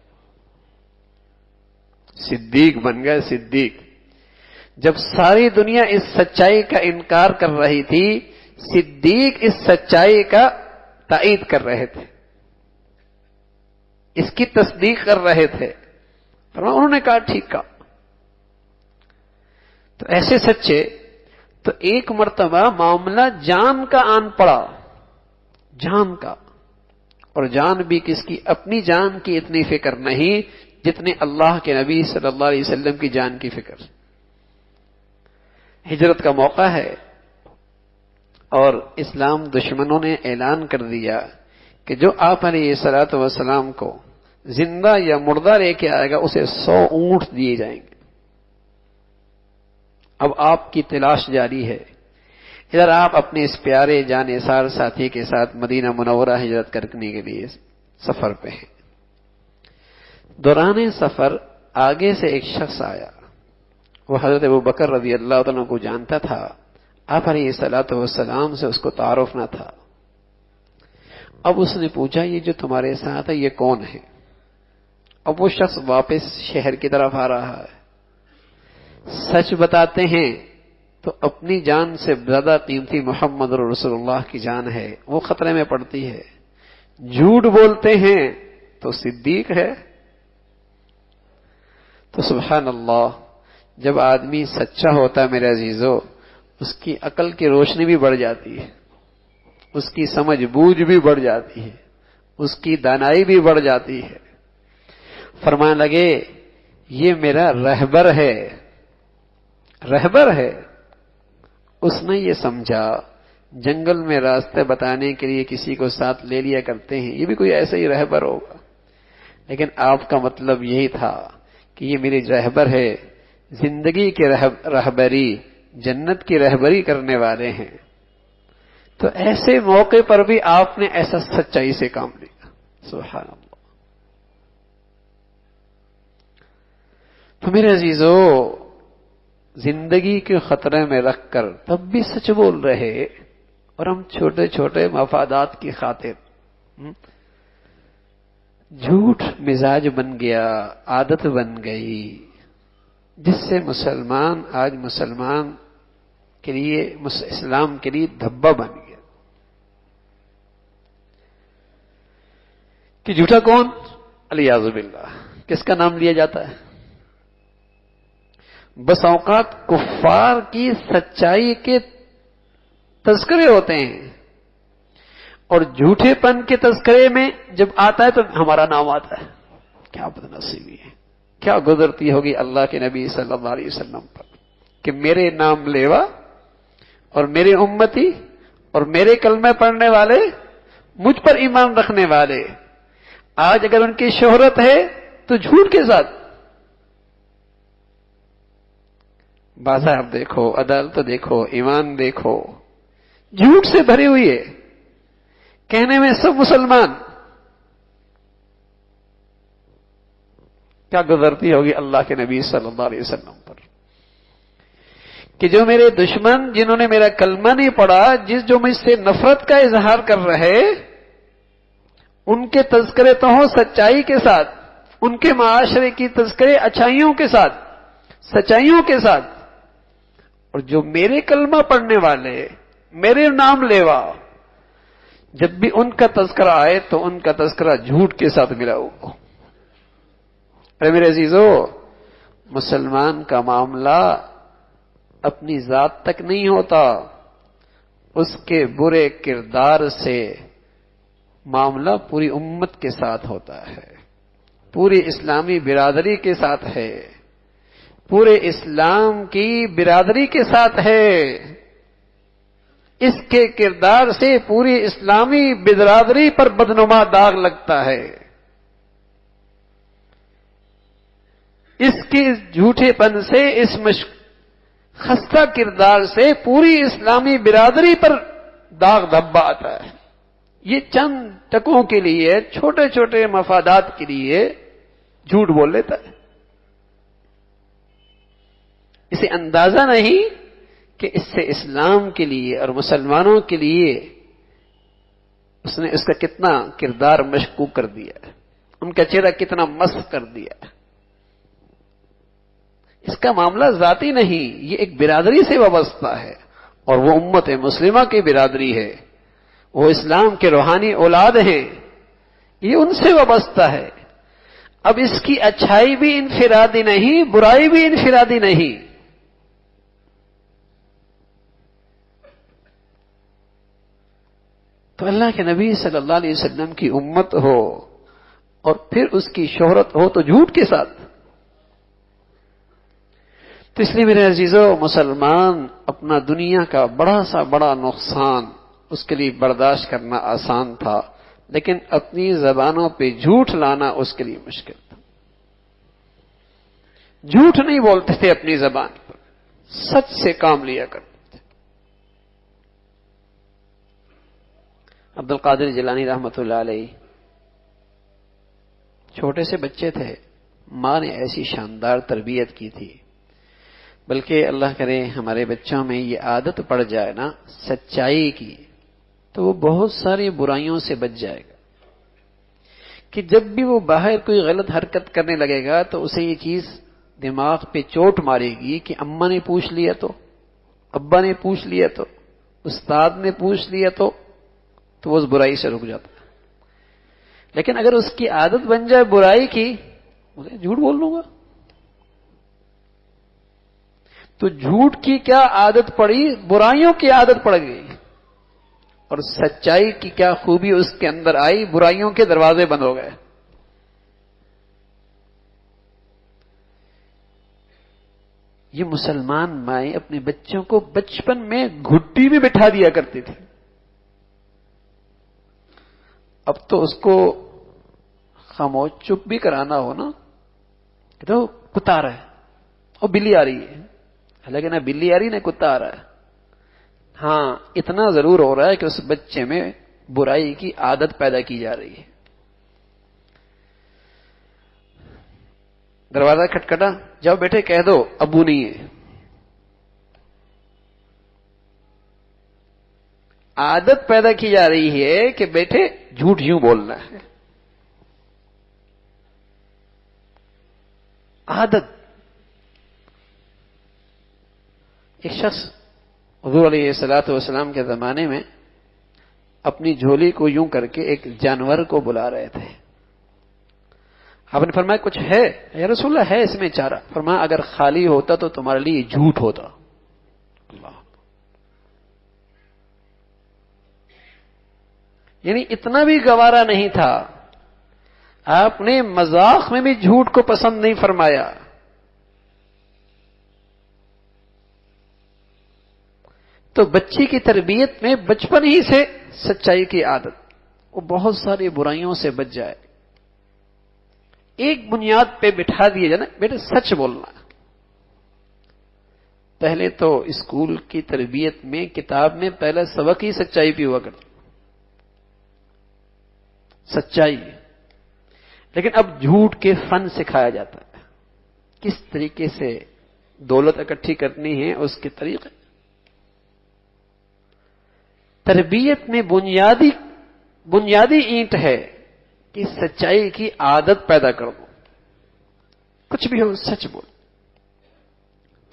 صدیق بن گئے صدیق۔ جب ساری دنیا اس سچائی کا انکار کر رہی تھی، صدیق اس سچائی کا تائید کر رہے تھے، اس کی تصدیق کر رہے تھے، انہوں نے کہا ٹھیک کہا۔ تو ایسے سچے، تو ایک مرتبہ معاملہ جان کا آن پڑا، جان کا، اور جان بھی کس کی؟ اپنی جان کی اتنی فکر نہیں جتنے اللہ کے نبی صلی اللہ علیہ وسلم کی جان کی فکر۔ ہجرت کا موقع ہے اور اسلام دشمنوں نے اعلان کر دیا کہ جو آپ علیہ الصلوۃ والسلام کو زندہ یا مردہ لے کے آئے گا اسے 100 اونٹ دیے جائیں گے۔ اب آپ کی تلاش جاری ہے، ادھر آپ اپنے اس پیارے جان نثار ساتھی کے ساتھ مدینہ منورہ ہجرت کرنے کے لیے سفر پہ ہیں۔ دوران سفر آگے سے ایک شخص آیا، وہ حضرت ابو بکر رضی اللہ عنہ کو جانتا تھا، آپ علیہ الصلوۃ والسلام سے اس کو تعارف نہ تھا۔ اب اس نے پوچھا یہ جو تمہارے ساتھ ہے یہ کون ہے؟ اب وہ شخص واپس شہر کی طرف آ رہا ہے۔ سچ بتاتے ہیں تو اپنی جان سے زیادہ قیمتی محمد رسول اللہ کی جان ہے، وہ خطرے میں پڑتی ہے۔ جھوٹ بولتے ہیں تو صدیق ہے۔ تو سبحان اللہ، جب آدمی سچا ہوتا ہے میرے عزیزو، اس کی عقل کی روشنی بھی بڑھ جاتی ہے، اس کی سمجھ بوجھ بھی بڑھ جاتی ہے، اس کی دانائی بھی بڑھ جاتی ہے۔ فرمانے لگے یہ میرا رہبر ہے، رہبر ہے۔ اس نے یہ سمجھا جنگل میں راستے بتانے کے لیے کسی کو ساتھ لے لیا کرتے ہیں، یہ بھی کوئی ایسا ہی رہبر ہوگا، لیکن آپ کا مطلب یہی تھا کہ یہ میری رہبر ہے، زندگی کی رہبری، جنت کی رہبری کرنے والے ہیں۔ تو ایسے موقع پر بھی آپ نے ایسا سچائی سے کام لیا، سبحان اللہ۔ تو میرے عزیزو، زندگی کے خطرے میں رکھ کر تب بھی سچ بول رہے، اور ہم چھوٹے چھوٹے مفادات کی خاطر جھوٹ مزاج بن گیا، عادت بن گئی، جس سے مسلمان آج مسلمان کے لیے، اسلام کے لیے دھبا بن گیا کہ جھوٹا کون؟ الیاذ باللہ، کس کا نام لیا جاتا ہے؟ بس اوقات کفار کی سچائی کے تذکرے ہوتے ہیں، اور جھوٹے پن کے تذکرے میں جب آتا ہے تو ہمارا نام آتا ہے۔ کیا بدنصیبی ہے، کیا گزرتی ہوگی اللہ کے نبی صلی اللہ علیہ وسلم پر کہ میرے نام لیوا اور میرے امتی اور میرے کلمہ پڑھنے والے، مجھ پر ایمان رکھنے والے، آج اگر ان کی شہرت ہے تو جھوٹ کے ساتھ۔ بازار دیکھو، عدالت دیکھو، ایمان دیکھو، جھوٹ سے بھری ہوئی ہے، کہنے میں سب مسلمان۔ کیا گزرتی ہوگی اللہ کے نبی صلی اللہ علیہ وسلم پر کہ جو میرے دشمن، جنہوں نے میرا کلمہ نہیں پڑھا، جو مجھ سے نفرت کا اظہار کر رہے، ان کے تذکرے تو ہوں سچائی کے ساتھ، ان کے معاشرے کی تذکرے اچھائیوں کے ساتھ، سچائیوں کے ساتھ، اور جو میرے کلمہ پڑھنے والے، میرے نام لیوا، جب بھی ان کا تذکرہ آئے تو ان کا تذکرہ جھوٹ کے ساتھ ملا ہو۔ ارے میرے عزیزو، مسلمان کا معاملہ اپنی ذات تک نہیں ہوتا، اس کے برے کردار سے معاملہ پوری امت کے ساتھ ہوتا ہے، پوری اسلامی برادری کے ساتھ ہے، پورے اسلام کی برادری کے ساتھ ہے۔ اس کے کردار سے پوری اسلامی برادری پر بدنما داغ لگتا ہے، اس کے جھوٹے پن سے، اس خستہ کردار سے پوری اسلامی برادری پر داغ دھبا آتا ہے۔ یہ چند ٹکوں کے لیے، چھوٹے چھوٹے مفادات کے لیے جھوٹ بول لیتا ہے، اسے اندازہ نہیں کہ اس سے اسلام کے لیے اور مسلمانوں کے لیے اس نے اس کا کتنا کردار مشکوک کر دیا ہے، ان کا چہرہ کتنا مسخ کر دیا ہے۔ اس کا معاملہ ذاتی نہیں، یہ ایک برادری سے وابستہ ہے، اور وہ امت مسلمہ کی برادری ہے، وہ اسلام کے روحانی اولاد ہیں، یہ ان سے وابستہ ہے۔ اب اس کی اچھائی بھی انفرادی نہیں، برائی بھی انفرادی نہیں، تو اللہ کے نبی صلی اللہ علیہ وسلم کی امت ہو اور پھر اس کی شہرت ہو تو جھوٹ کے ساتھ۔ تو اس لیے میرے عزیزو، مسلمان اپنا دنیا کا بڑا نقصان اس کے لیے برداشت کرنا آسان تھا، لیکن اپنی زبانوں پہ جھوٹ لانا اس کے لیے مشکل تھا۔ جھوٹ نہیں بولتے تھے اپنی زبان پر، سچ سے کام لیا کرتے تھے۔ عبد القادر جیلانی رحمۃ اللہ علیہ چھوٹے سے بچے تھے، ماں نے ایسی شاندار تربیت کی تھی، بلکہ اللہ کرے ہمارے بچوں میں یہ عادت پڑ جائے نا سچائی کی، تو وہ بہت ساری برائیوں سے بچ جائے گا، کہ جب بھی وہ باہر کوئی غلط حرکت کرنے لگے گا تو اسے یہ چیز دماغ پہ چوٹ مارے گی کہ اماں نے پوچھ لیا تو، ابا نے پوچھ لیا تو، استاد نے پوچھ لیا تو وہ اس برائی سے رک جاتا ہے۔ لیکن اگر اس کی عادت بن جائے برائی کی، مجھے جھوٹ بول لوں گا، تو جھوٹ کی کیا عادت پڑی، برائیوں کی عادت پڑ گئی، اور سچائی کی کیا خوبی اس کے اندر آئی، برائیوں کے دروازے بند ہو گئے۔ یہ مسلمان مائیں اپنے بچوں کو بچپن میں گھٹی میں بٹھا دیا کرتی تھی، اب تو اس کو خاموش چپ بھی کرانا ہو نا تو کتا رہا ہے، اور بلی آ رہی ہے، حالانکہ نہ بلی آ رہی نہ کتا آ رہا ہے۔ ہاں اتنا ضرور ہو رہا ہے کہ اس بچے میں برائی کی عادت پیدا کی جا رہی ہے۔ دروازہ کھٹکھٹا، جاؤ بیٹے کہہ دو ابو نہیں ہے۔ عادت پیدا کی جا رہی ہے کہ بیٹے جھوٹ یوں بولنا ہے۔ عادت. ایک شخص حضور علیہ الصلوۃ والسلام کے زمانے میں اپنی جھولی کو یوں کر کے ایک جانور کو بلا رہے تھے. آپ نے فرمایا کچھ ہے؟ یا رسول اللہ ہے اس میں چارہ. فرمایا اگر خالی ہوتا تو تمہارے لیے جھوٹ ہوتا. اللہ. یعنی اتنا بھی گوارا نہیں تھا. آپ نے مذاق میں بھی جھوٹ کو پسند نہیں فرمایا. تو بچی کی تربیت میں بچپن ہی سے سچائی کی عادت، وہ بہت ساری برائیوں سے بچ جائے. ایک بنیاد پہ بٹھا دیے جائے نا، بیٹے سچ بولنا. پہلے تو اسکول کی تربیت میں کتاب میں پہلا سبق ہی سچائی پہ ہوا کرتا، سچائی. لیکن اب جھوٹ کے فن سکھایا جاتا ہے، کس طریقے سے دولت اکٹھی کرنی ہے اس کے طریقے. تربیت میں بنیادی اینٹ ہے کہ سچائی کی عادت پیدا کر دو. کچھ بھی ہو سچ بول.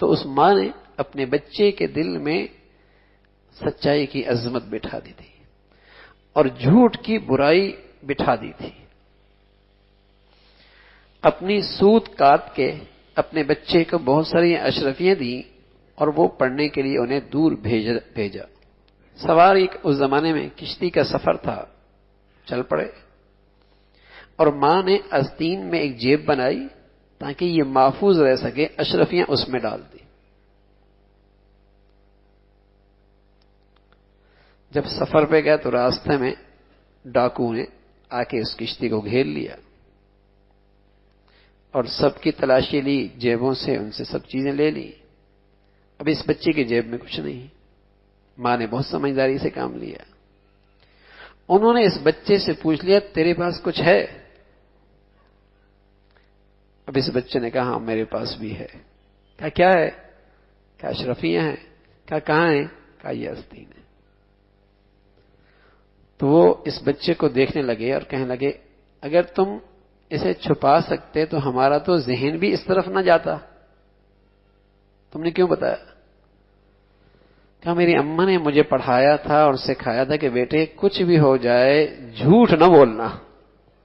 تو اس ماں نے اپنے بچے کے دل میں سچائی کی عظمت بٹھا دی تھی اور جھوٹ کی برائی بٹھا دی تھی. اپنی سود کاٹ کے اپنے بچے کو بہت ساری اشرفیاں دیں اور وہ پڑھنے کے لیے انہیں دور بھیجا. سواری اس زمانے میں کشتی کا سفر تھا، چل پڑے اور ماں نے آستین میں ایک جیب بنائی تاکہ یہ محفوظ رہ سکے، اشرفیاں اس میں ڈال دی. جب سفر پہ گیا تو راستے میں ڈاکو نے آ کے اس کشتی کو گھیر لیا اور سب کی تلاشی لی، جیبوں سے ان سے سب چیزیں لے لی. اب اس بچے کی جیب میں کچھ نہیں. ماں نے بہت سمجھداری سے کام لیا. انہوں نے اس بچے سے پوچھ لیا تیرے پاس کچھ ہے؟ اب اس بچے نے کہا ہاں میرے پاس بھی ہے. کہا کیا ہے؟ کہا اشرفیاں ہیں. کہا کہاں ہیں؟ کہا یہ آستین ہے. تو وہ اس بچے کو دیکھنے لگے اور کہنے لگے اگر تم اسے چھپا سکتے تو ہمارا تو ذہن بھی اس طرف نہ جاتا، تم نے کیوں بتایا؟ کہ میری اماں نے مجھے پڑھایا تھا اور سکھایا تھا کہ بیٹے کچھ بھی ہو جائے جھوٹ نہ بولنا.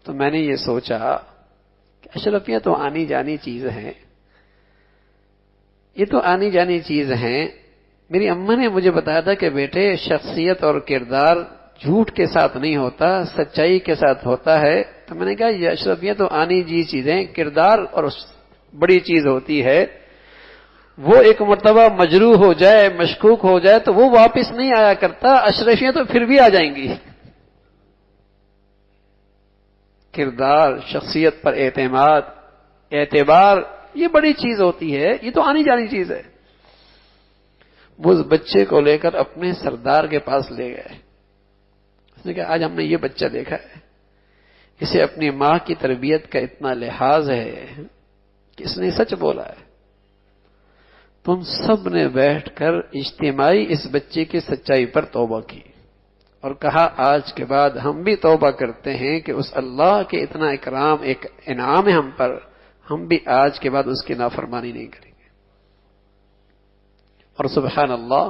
تو میں نے یہ سوچا کہ اشرفیاں تو آنی جانی چیز ہیں، یہ تو آنی جانی چیز ہیں. میری اماں نے مجھے بتایا تھا کہ بیٹے شخصیت اور کردار جھوٹ کے ساتھ نہیں ہوتا، سچائی کے ساتھ ہوتا ہے. تو میں نے کہا یہ اشرفیاں تو آنی جی چیزیں، کردار اور بڑی چیز ہوتی ہے. وہ ایک مرتبہ مجروح ہو جائے، مشکوک ہو جائے تو وہ واپس نہیں آیا کرتا. اشرفیاں تو پھر بھی آ جائیں گی. کردار، شخصیت پر اعتماد، اعتبار، یہ بڑی چیز ہوتی ہے، یہ تو آنی جانی چیز ہے. وہ اس بچے کو لے کر اپنے سردار کے پاس لے گئے. اس نے کہا آج ہم نے یہ بچہ دیکھا ہے، اسے اپنی ماں کی تربیت کا اتنا لحاظ ہے کہ اس نے سچ بولا ہے. تم سب نے بیٹھ کر اجتماعی اس بچے کی سچائی پر توبہ کی اور کہا آج کے بعد ہم بھی توبہ کرتے ہیں کہ اس اللہ کے اتنا اکرام، ایک انعام ہے ہم پر، ہم بھی آج کے بعد اس کی نافرمانی نہیں کریں گے. اور سبحان اللہ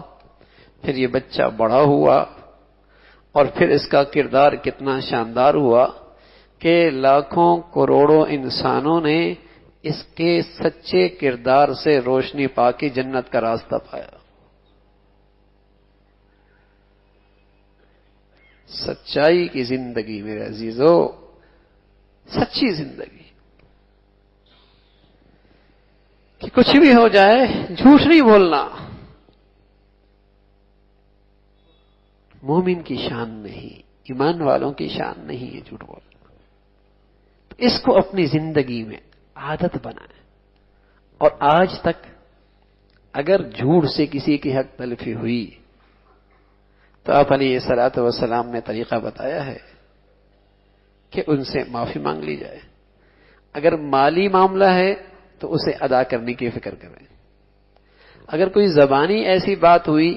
پھر یہ بچہ بڑا ہوا اور پھر اس کا کردار کتنا شاندار ہوا کہ لاکھوں کروڑوں انسانوں نے اس کے سچے کردار سے روشنی پا کے جنت کا راستہ پایا. سچائی کی زندگی میرے عزیزو، سچی زندگی کہ کچھ بھی ہو جائے جھوٹ نہیں بولنا. مومن کی شان نہیں، ایمان والوں کی شان نہیں ہے جھوٹ بولنا. اس کو اپنی زندگی میں عادت بنائیں. اور آج تک اگر جھوٹ سے کسی کی حق تلفی ہوئی تو آپ علیہ الصلوۃ والسلام نے طریقہ بتایا ہے کہ ان سے معافی مانگ لی جائے. اگر مالی معاملہ ہے تو اسے ادا کرنے کی فکر کریں. اگر کوئی زبانی ایسی بات ہوئی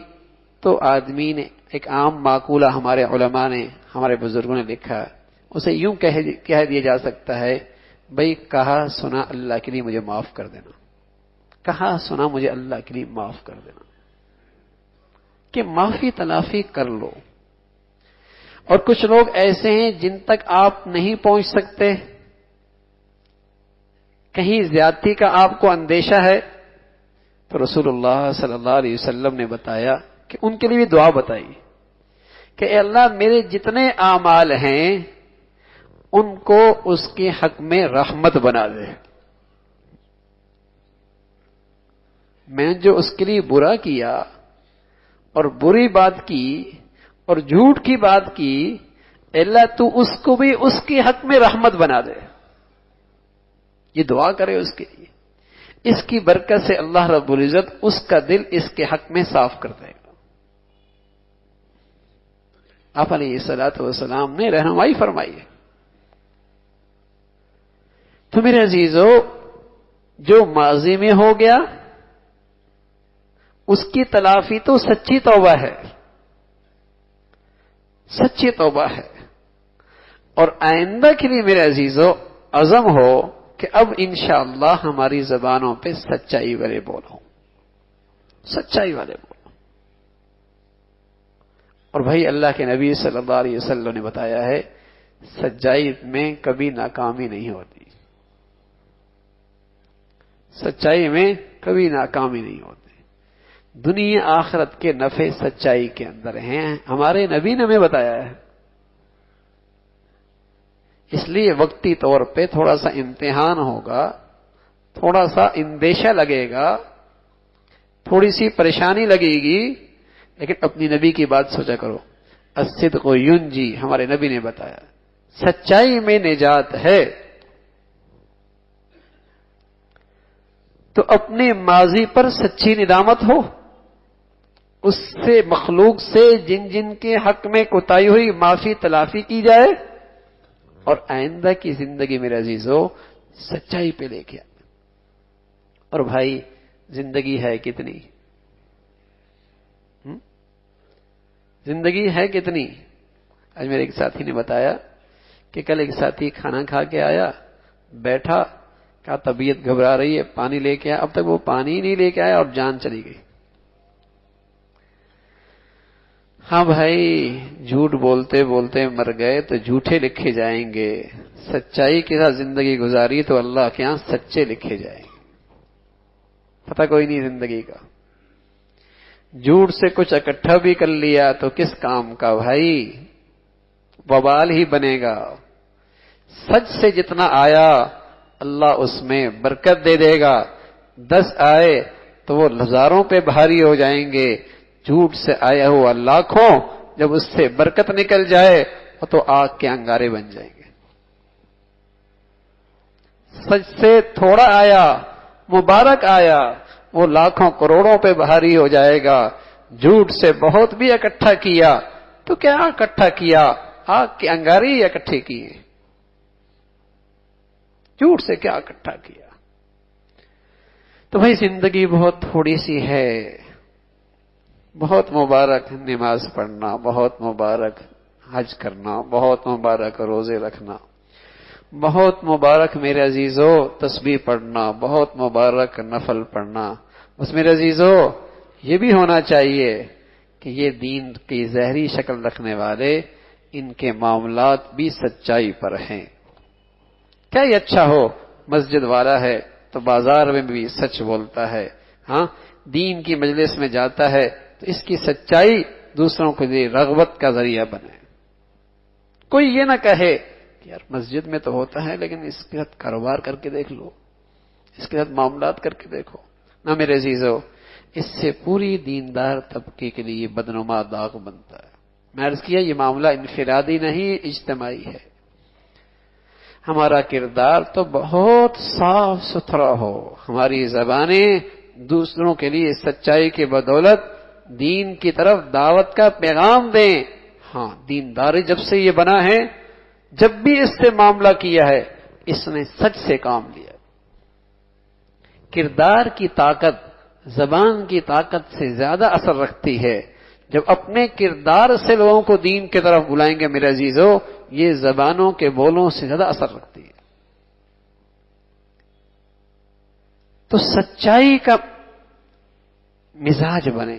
تو آدمی نے ایک عام معقولہ ہمارے علماء نے، ہمارے بزرگوں نے لکھا، اسے یوں کہہ دیا جا سکتا ہے بھائی کہا سنا اللہ کے لیے مجھے معاف کر دینا، کہا سنا مجھے اللہ کے لیے معاف کر دینا، کہ معافی تلافی کر لو۔ اور کچھ لوگ ایسے ہیں جن تک آپ نہیں پہنچ سکتے، کہیں زیادتی کا آپ کو اندیشہ ہے، تو رسول اللہ صلی اللہ علیہ وسلم نے بتایا کہ ان کے لیے بھی دعا بتائی کہ اے اللہ میرے جتنے اعمال ہیں ان کو اس کے حق میں رحمت بنا دے، میں جو اس کے لیے برا کیا اور بری بات کی اور جھوٹ کی بات کی، اے اللہ تو اس کو بھی اس کے حق میں رحمت بنا دے۔ یہ دعا کرے اس کے لیے، اس کی برکت سے اللہ رب العزت اس کا دل اس کے حق میں صاف کر دے گا۔ آپ علیہ الصلوۃ والسلام نے رہنمائی فرمائی ہے۔ تو میرے عزیزو، جو ماضی میں ہو گیا اس کی تلافی تو سچی توبہ ہے، سچی توبہ ہے۔ اور آئندہ کے لیے میرے عزیزو عزم ہو کہ اب انشاءاللہ ہماری زبانوں پہ سچائی والے بولو، سچائی والے بولو۔ اور بھائی اللہ کے نبی صلی اللہ علیہ وسلم نے بتایا ہے سچائی میں کبھی ناکامی نہیں ہوتی، سچائی میں کبھی ناکامی نہیں ہوتی۔ دنیا آخرت کے نفع سچائی کے اندر ہیں، ہمارے نبی نے ہمیں بتایا ہے۔ اس لیے وقتی طور پہ تھوڑا سا امتحان ہوگا، تھوڑا سا اندیشہ لگے گا، تھوڑی سی پریشانی لگے گی، لیکن اپنی نبی کی بات سوچا کرو، الصدق ینجی، ہمارے نبی نے بتایا سچائی میں نجات ہے۔ تو اپنے ماضی پر سچی ندامت ہو، اس سے مخلوق سے جن جن کے حق میں کوتاہی ہوئی معافی تلافی کی جائے، اور آئندہ کی زندگی میرے عزیزو سچائی پہ لے کے آئے۔ اور بھائی زندگی ہے کتنی، زندگی ہے کتنی؟ آج میرے ایک ساتھی نے بتایا کہ کل ایک ساتھی کھانا کھا کے آیا، بیٹھا، کہا طبیعت گھبرا رہی ہے، پانی لے کے آیا، اب تک وہ پانی ہی نہیں لے کے آیا اور جان چلی گئی۔ ہاں بھائی، جھوٹ بولتے بولتے مر گئے تو جھوٹے لکھے جائیں گے، سچائی کے ساتھ زندگی گزاری تو اللہ کے ہاں سچے لکھے جائیں گے۔ پتہ کوئی نہیں زندگی کا، جھوٹ سے کچھ اکٹھا بھی کر لیا تو کس کام کا بھائی، وبال ہی بنے گا۔ سچ سے جتنا آیا اللہ اس میں برکت دے دے گا، 10 آئے تو وہ ہزاروں پہ بھاری ہو جائیں گے، جھوٹ سے آیا ہوا لاکھوں جب اس سے برکت نکل جائے تو آگ کے انگارے بن جائیں گے۔ سچ سے تھوڑا آیا، مبارک آیا، وہ لاکھوں کروڑوں پہ بھاری ہو جائے گا۔ جھوٹ سے بہت بھی اکٹھا کیا تو کیا اکٹھا کیا، آگ کے انگارے ہی اکٹھے کیے، جھوٹ سے کیا اکٹھا کیا۔ تو بھائی زندگی بہت تھوڑی سی ہے، بہت مبارک نماز پڑھنا، بہت مبارک حج کرنا، بہت مبارک روزے رکھنا، بہت مبارک میرے عزیزو تسبیح پڑھنا، بہت مبارک نفل پڑھنا۔ بس میرے عزیزو یہ بھی ہونا چاہیے کہ یہ دین کی ظاہری شکل رکھنے والے ان کے معاملات بھی سچائی پر ہیں۔ کیا یہ اچھا ہو مسجد والا ہے تو بازار میں بھی سچ بولتا ہے، ہاں دین کی مجلس میں جاتا ہے تو اس کی سچائی دوسروں کے لیے رغبت کا ذریعہ بنے۔ کوئی یہ نہ کہے کہ یار مسجد میں تو ہوتا ہے لیکن اس کے ساتھ کاروبار کر کے دیکھ لو، اس کے ساتھ معاملات کر کے دیکھو۔ نہ میرے عزیزو، اس سے پوری دیندار طبقے کے لیے بدنما داغ بنتا ہے۔ میں عرض کیا یہ معاملہ انفرادی نہیں اجتماعی ہے۔ ہمارا کردار تو بہت صاف ستھرا ہو، ہماری زبانیں دوسروں کے لیے سچائی کے بدولت دین کی طرف دعوت کا پیغام دیں۔ ہاں دینداری جب سے یہ بنا ہے، جب بھی اس سے معاملہ کیا ہے اس نے سچ سے کام لیا۔ کردار کی طاقت زبان کی طاقت سے زیادہ اثر رکھتی ہے۔ جب اپنے کردار سے لوگوں کو دین کی طرف بلائیں گے میرے عزیزو، یہ زبانوں کے بولوں سے زیادہ اثر رکھتی ہے۔ تو سچائی کا مزاج بنے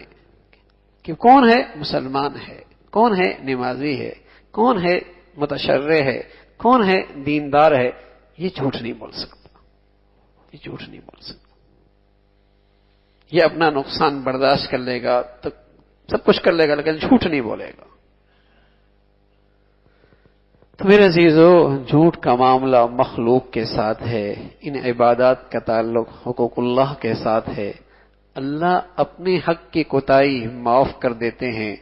کہ کون ہے مسلمان ہے، کون ہے نمازی ہے، کون ہے متشرع ہے، کون ہے دیندار ہے، یہ جھوٹ نہیں بول سکتا، یہ جھوٹ نہیں بول سکتا. یہ اپنا نقصان برداشت کر لے گا تو سب کچھ کر لے گا لیکن جھوٹ نہیں بولے گا. تو میرے عزیزو، جھوٹ کا معاملہ مخلوق کے ساتھ ہے، ان عبادات کا تعلق حقوق اللہ کے ساتھ ہے. اللہ اپنے حق کی کوتاہی معاف کر دیتے ہیں،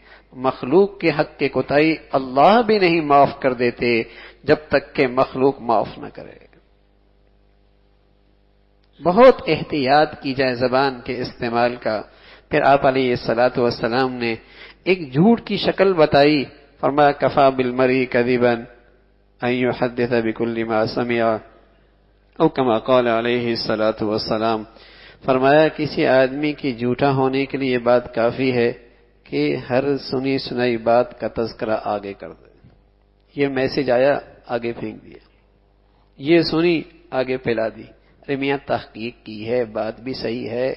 مخلوق کے حق کی کوتاہی اللہ بھی نہیں معاف کر دیتے جب تک کہ مخلوق معاف نہ کرے. بہت احتیاط کی جائے زبان کے استعمال کا. پھر آپ علیہ الصلوۃ والسلام نے ایک جھوٹ کی شکل بتائی، فرمایا کفا بالمرء کذبا ان يحدث بكل ما سمع او كما قال علیہ الصلوۃ والسلام. فرمایا کسی آدمی کی جھوٹا ہونے کے لیے یہ بات کافی ہے کہ ہر سنی سنائی بات کا تذکرہ آگے کر دے. یہ میسج آیا آگے پھینک دیا، یہ سنی آگے پھیلا دی. ارے میاں تحقیق کی ہے، بات بھی صحیح ہے.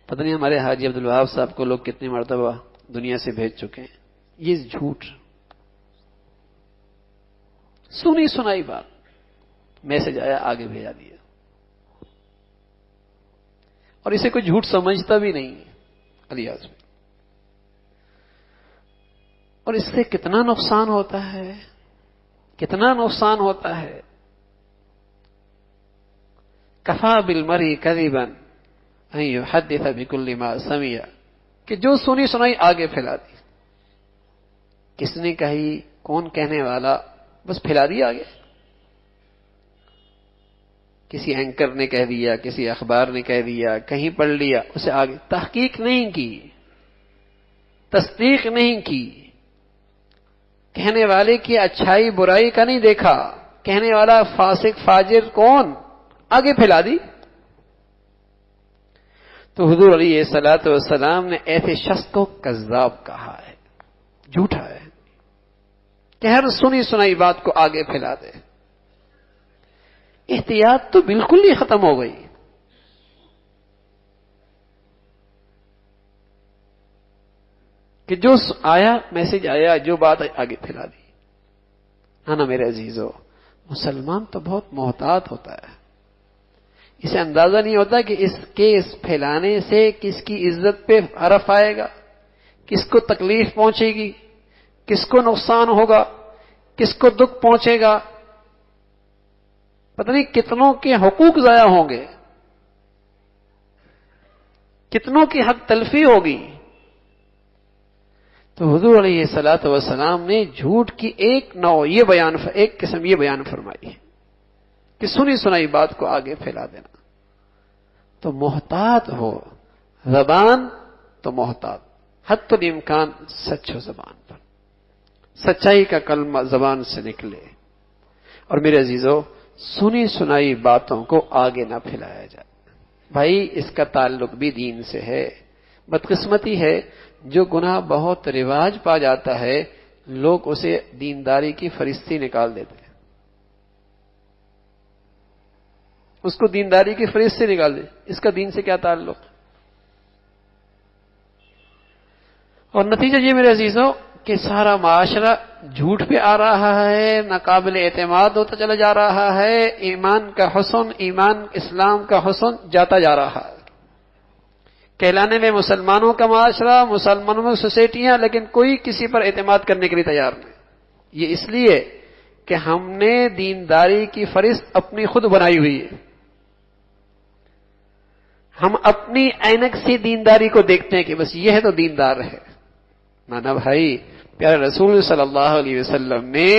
پتہ نہیں ہمارے حاجی عبدالوہاب صاحب کو لوگ کتنی مرتبہ دنیا سے بھیج چکے ہیں. یہ جھوٹ، سنی سنائی بات، میسج آیا آگے بھیجا دیا. اور اسے کوئی جھوٹ سمجھتا بھی نہیں الیاذ باللہ. اور اس سے کتنا نقصان ہوتا ہے، کتنا نقصان ہوتا ہے. کفا بالمرء کذبا ان يحدث بكل ما سمع، کہ جو سنی سنائی آگے پھیلا دی. کس نے کہی، کون کہنے والا، بس پھیلا دیا آگے. کسی اینکر نے کہہ دیا، کسی اخبار نے کہہ دیا، کہیں پڑھ لیا، اسے آگے. تحقیق نہیں کی، تصدیق نہیں کی، کہنے والے کی اچھائی برائی کا نہیں دیکھا، کہنے والا فاسق فاجر کون، آگے پھیلا دی. تو حضور علیہ الصلوۃ والسلام نے ایسے شخص کو کذاب کہا ہے، جھوٹا ہے، کہ ہر سنی سنائی بات کو آگے پھیلا دے. احتیاط تو بالکل ہی ختم ہو گئی. کہ جو آیا میسج آیا، جو بات آگے پھیلا دی. ہاں نا میرے عزیزو، مسلمان تو بہت محتاط ہوتا ہے. اسے اندازہ نہیں ہوتا کہ اس کیس پھیلانے سے کس کی عزت پہ حرف آئے گا، کس کو تکلیف پہنچے گی، کس کو نقصان ہوگا، کس کو دکھ پہنچے گا. پتہ نہیں کتنوں کے حقوق ضائع ہوں گے، کتنوں کی حق تلفی ہوگی. تو حضور علیہ الصلوۃ والسلام نے جھوٹ کی ایک قسم یہ بیان فرمائی ہے کہ سنی سنائی بات کو آگے پھیلا دینا. تو محتاط ہو، زبان تو محتاط، حتی الامکان سچ ہو زبان پر، سچائی کا کلمہ زبان سے نکلے. اور میرے عزیزو، سنی سنائی باتوں کو آگے نہ پھیلایا جائے. بھائی اس کا تعلق بھی دین سے ہے. بدقسمتی ہے جو گناہ بہت رواج پا جاتا ہے، لوگ اسے دینداری کی فرشتی نکال دیتے ہیں، اس کو دینداری کی فرشتی نکال دے. اس کا دین سے کیا تعلق؟ اور نتیجہ یہ میرے عزیزوں کہ سارا معاشرہ جھوٹ پہ آ رہا ہے، ناقابل اعتماد ہوتا چلا جا رہا ہے. ایمان کا حسن، ایمان اسلام کا حسن جاتا جا رہا ہے. کہلانے میں مسلمانوں کا معاشرہ، مسلمانوں میں سوسائٹیاں، لیکن کوئی کسی پر اعتماد کرنے کے لیے تیار نہیں. یہ اس لیے کہ ہم نے دینداری کی فہرست اپنی خود بنائی ہوئی ہے. ہم اپنی عینک سے دینداری کو دیکھتے ہیں کہ بس یہ ہے تو دیندار ہے. نانا بھائی، پیارے رسول صلی اللہ علیہ وسلم نے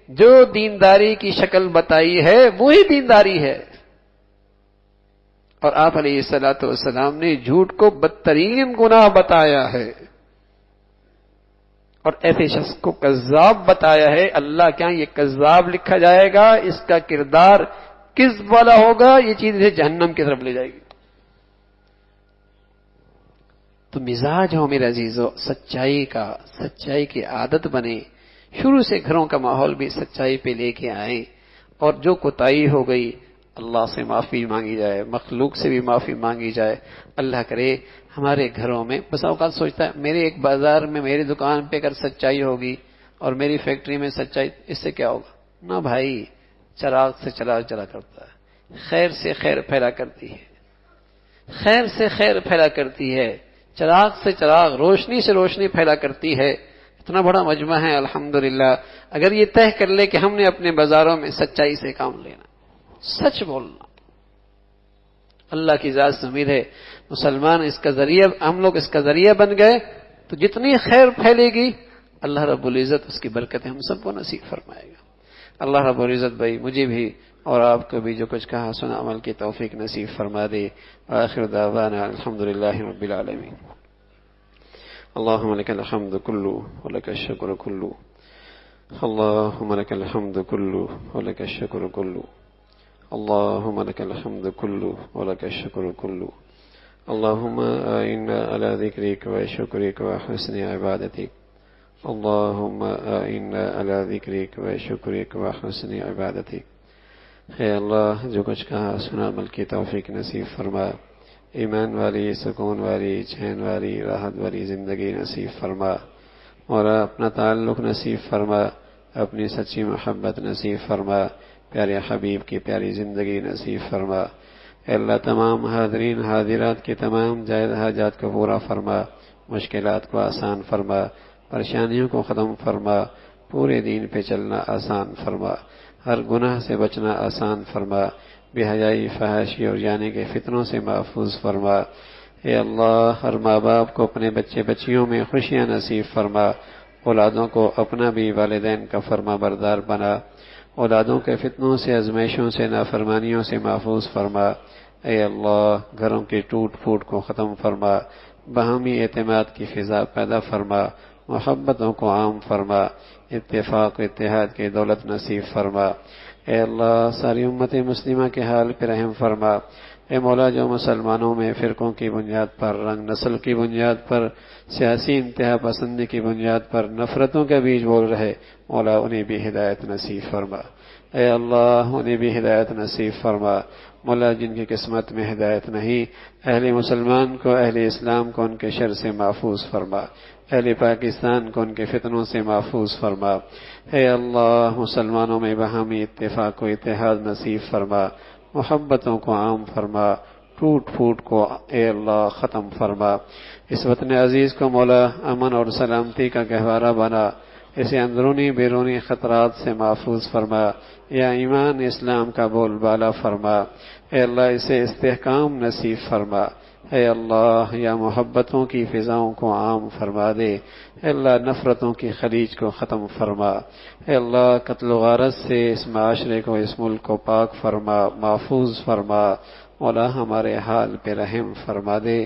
جو دینداری کی شکل بتائی ہے وہی دینداری ہے. اور آپ علیہ الصلوۃ والسلام نے جھوٹ کو بدترین گناہ بتایا ہے، اور ایسے شخص کو کذاب بتایا ہے. اللہ کیا یہ کذاب لکھا جائے گا، اس کا کردار کذب والا ہوگا، یہ چیز اسے جہنم کی طرف لے جائے گی. تو مزاج ہو میرے عزیزو سچائی کا، سچائی کی عادت بنے. شروع سے گھروں کا ماحول بھی سچائی پہ لے کے آئیں. اور جو کوتاہی ہو گئی اللہ سے معافی مانگی جائے، مخلوق سے بھی معافی مانگی جائے۔ اللہ کرے ہمارے گھروں میں، بس اوقات سوچتا ہے میرے ایک بازار میں میری دکان پہ اگر سچائی ہوگی اور میری فیکٹری میں سچائی، اس سے کیا ہوگا؟ نہ بھائی، چراغ سے چراغ جلا کرتا ہے، خیر سے خیر پھیلا کرتی ہے، خیر سے خیر پھیلا کرتی ہے، چراغ سے چراغ، روشنی سے روشنی پھیلا کرتی ہے۔ اتنا بڑا مجمع ہے الحمدللہ، اگر یہ طے کر لے کہ ہم نے اپنے بازاروں میں سچائی سے کام لینا، سچ بولنا، اللہ کی ذات سے امید ہے مسلمان اس کا ذریعہ، ہم لوگ اس کا ذریعہ بن گئے تو جتنی خیر پھیلے گی اللہ رب العزت اس کی برکتیں ہم سب کو نصیب فرمائے گا۔ اللہ رب العزت بھائی مجھے بھی اور آپ کو بھی جو کچھ کہا سنا عمل کی توفیق نصیب فرما دے۔ آخر دعوانا الحمدللہ رب العالمین۔ اللهم لك الحمد كله ولك الشكر كله، اللهم لك الحمد كله ولك الشكر كله، اللهم لك الحمد كله ولك الشكر كله، اللهم أعنا على ذكرك وشكرك وحسن عبادتك، اللهم أعنا على ذكرك وشكرك وحسن عبادتك۔ اے اللہ جو کچھ کہا سنا عمل کی توفیق نصیب فرما، ایمان والی، سکون والی، چین والی، راحت والی زندگی نصیب فرما، اور اپنا تعلق نصیب فرما، اپنی سچی محبت نصیب فرما، پیارے حبیب کی پیاری زندگی نصیب فرما۔ اے اللہ تمام حاضرین حاضرات کے تمام جائز حاجات کو پورا فرما، مشکلات کو آسان فرما، پریشانیوں کو ختم فرما، پورے دین پہ چلنا آسان فرما، ہر گناہ سے بچنا آسان فرما، بے حیائی، فحاشی اور جانے کے فتنوں سے محفوظ فرما۔ اے اللہ ہر ماں باپ کو اپنے بچے بچیوں میں خوشیاں نصیب فرما، اولادوں کو اپنا بھی والدین کا فرما بردار بنا، اولادوں کے فتنوں سے، ازمیشوں سے، نافرمانیوں سے محفوظ فرما۔ اے اللہ گھروں کی ٹوٹ پھوٹ کو ختم فرما، باہمی اعتماد کی فضا پیدا فرما، محبتوں کو عام فرما، اتفاق و اتحاد کی دولت نصیب فرما۔ اے اللہ ساری امت مسلمہ کے حال پہ رحم فرما۔ اے مولا جو مسلمانوں میں فرقوں کی بنیاد پر، رنگ نسل کی بنیاد پر، سیاسی انتہا پسندی کی بنیاد پر نفرتوں کا بیج بول رہے، مولا انہیں بھی ہدایت نصیب فرما۔ اے اللہ انہیں بھی ہدایت نصیب فرما۔ مولا جن کی قسمت میں ہدایت نہیں، اہل مسلمان کو، اہل اسلام کو ان کے شر سے محفوظ فرما، اہل پاکستان کو ان کے فتنوں سے محفوظ فرما۔ اے اللہ مسلمانوں میں باہمی اتفاق و اتحاد نصیب فرما، محبتوں کو عام فرما، ٹوٹ پھوٹ کو اے اللہ ختم فرما۔ اس وطن عزیز کو مولا امن اور سلامتی کا گہوارہ بنا، اسے اندرونی بیرونی خطرات سے محفوظ فرما، یا ایمان اسلام کا بول بالا فرما۔ اے اللہ اسے استحکام نصیب فرما۔ اے اللہ یا محبتوں کی فضاؤں کو عام فرما دے، اے اللہ نفرتوں کی خلیج کو ختم فرما۔ اے اللہ قتل و غارت سے اس معاشرے کو، اس ملک کو پاک فرما، محفوظ فرما۔ مولا ہمارے حال پہ رحم فرما دے،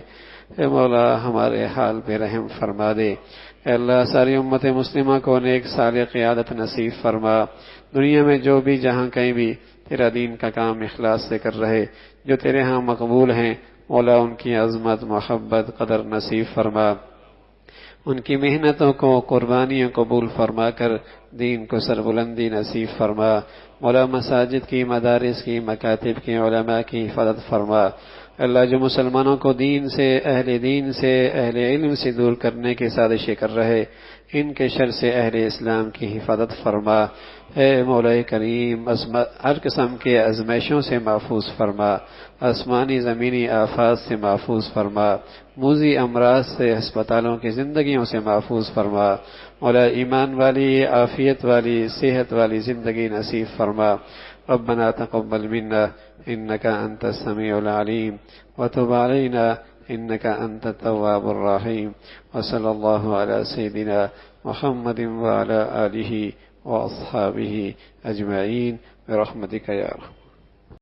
اے مولا ہمارے حال پہ رحم فرما دے۔ اے اللہ ساری امت مسلمہ کو نیک صالح قیادت نصیب فرما، دنیا میں جو بھی جہاں کہیں بھی تیرا دین کا کام اخلاص سے کر رہے، جو تیرے ہاں مقبول ہیں، مولا ان کی عظمت، محبت، قدر نصیب فرما، ان کی محنتوں کو، قربانیوں قبول فرما کر دین کو سربلندی نصیب فرما۔ مولا مساجد کی، مدارس کی، مکاتب کی، علماء کی حفاظت فرما۔ اللہ جو مسلمانوں کو دین سے، اہل علم سے دور کرنے کی سازشیں کر رہے، ان کے شر سے اہل اسلام کی حفاظت فرما۔ اے مولا کریم ہر قسم کے ازمیشوں سے محفوظ فرما، آسمانی زمینی آفات سے محفوظ فرما، موذی امراض سے ہسپتالوں کی زندگیوں سے محفوظ فرما۔ مولا ایمان والی، عافیت والی، صحت والی زندگی نصیب فرما۔ ربنا تقبل منا انك انت السميع العليم وتب علينا انك انت التواب الرحيم، وصلى الله على سيدنا محمد وعلى آله واصحابه اجمعين برحمتك يا رب۔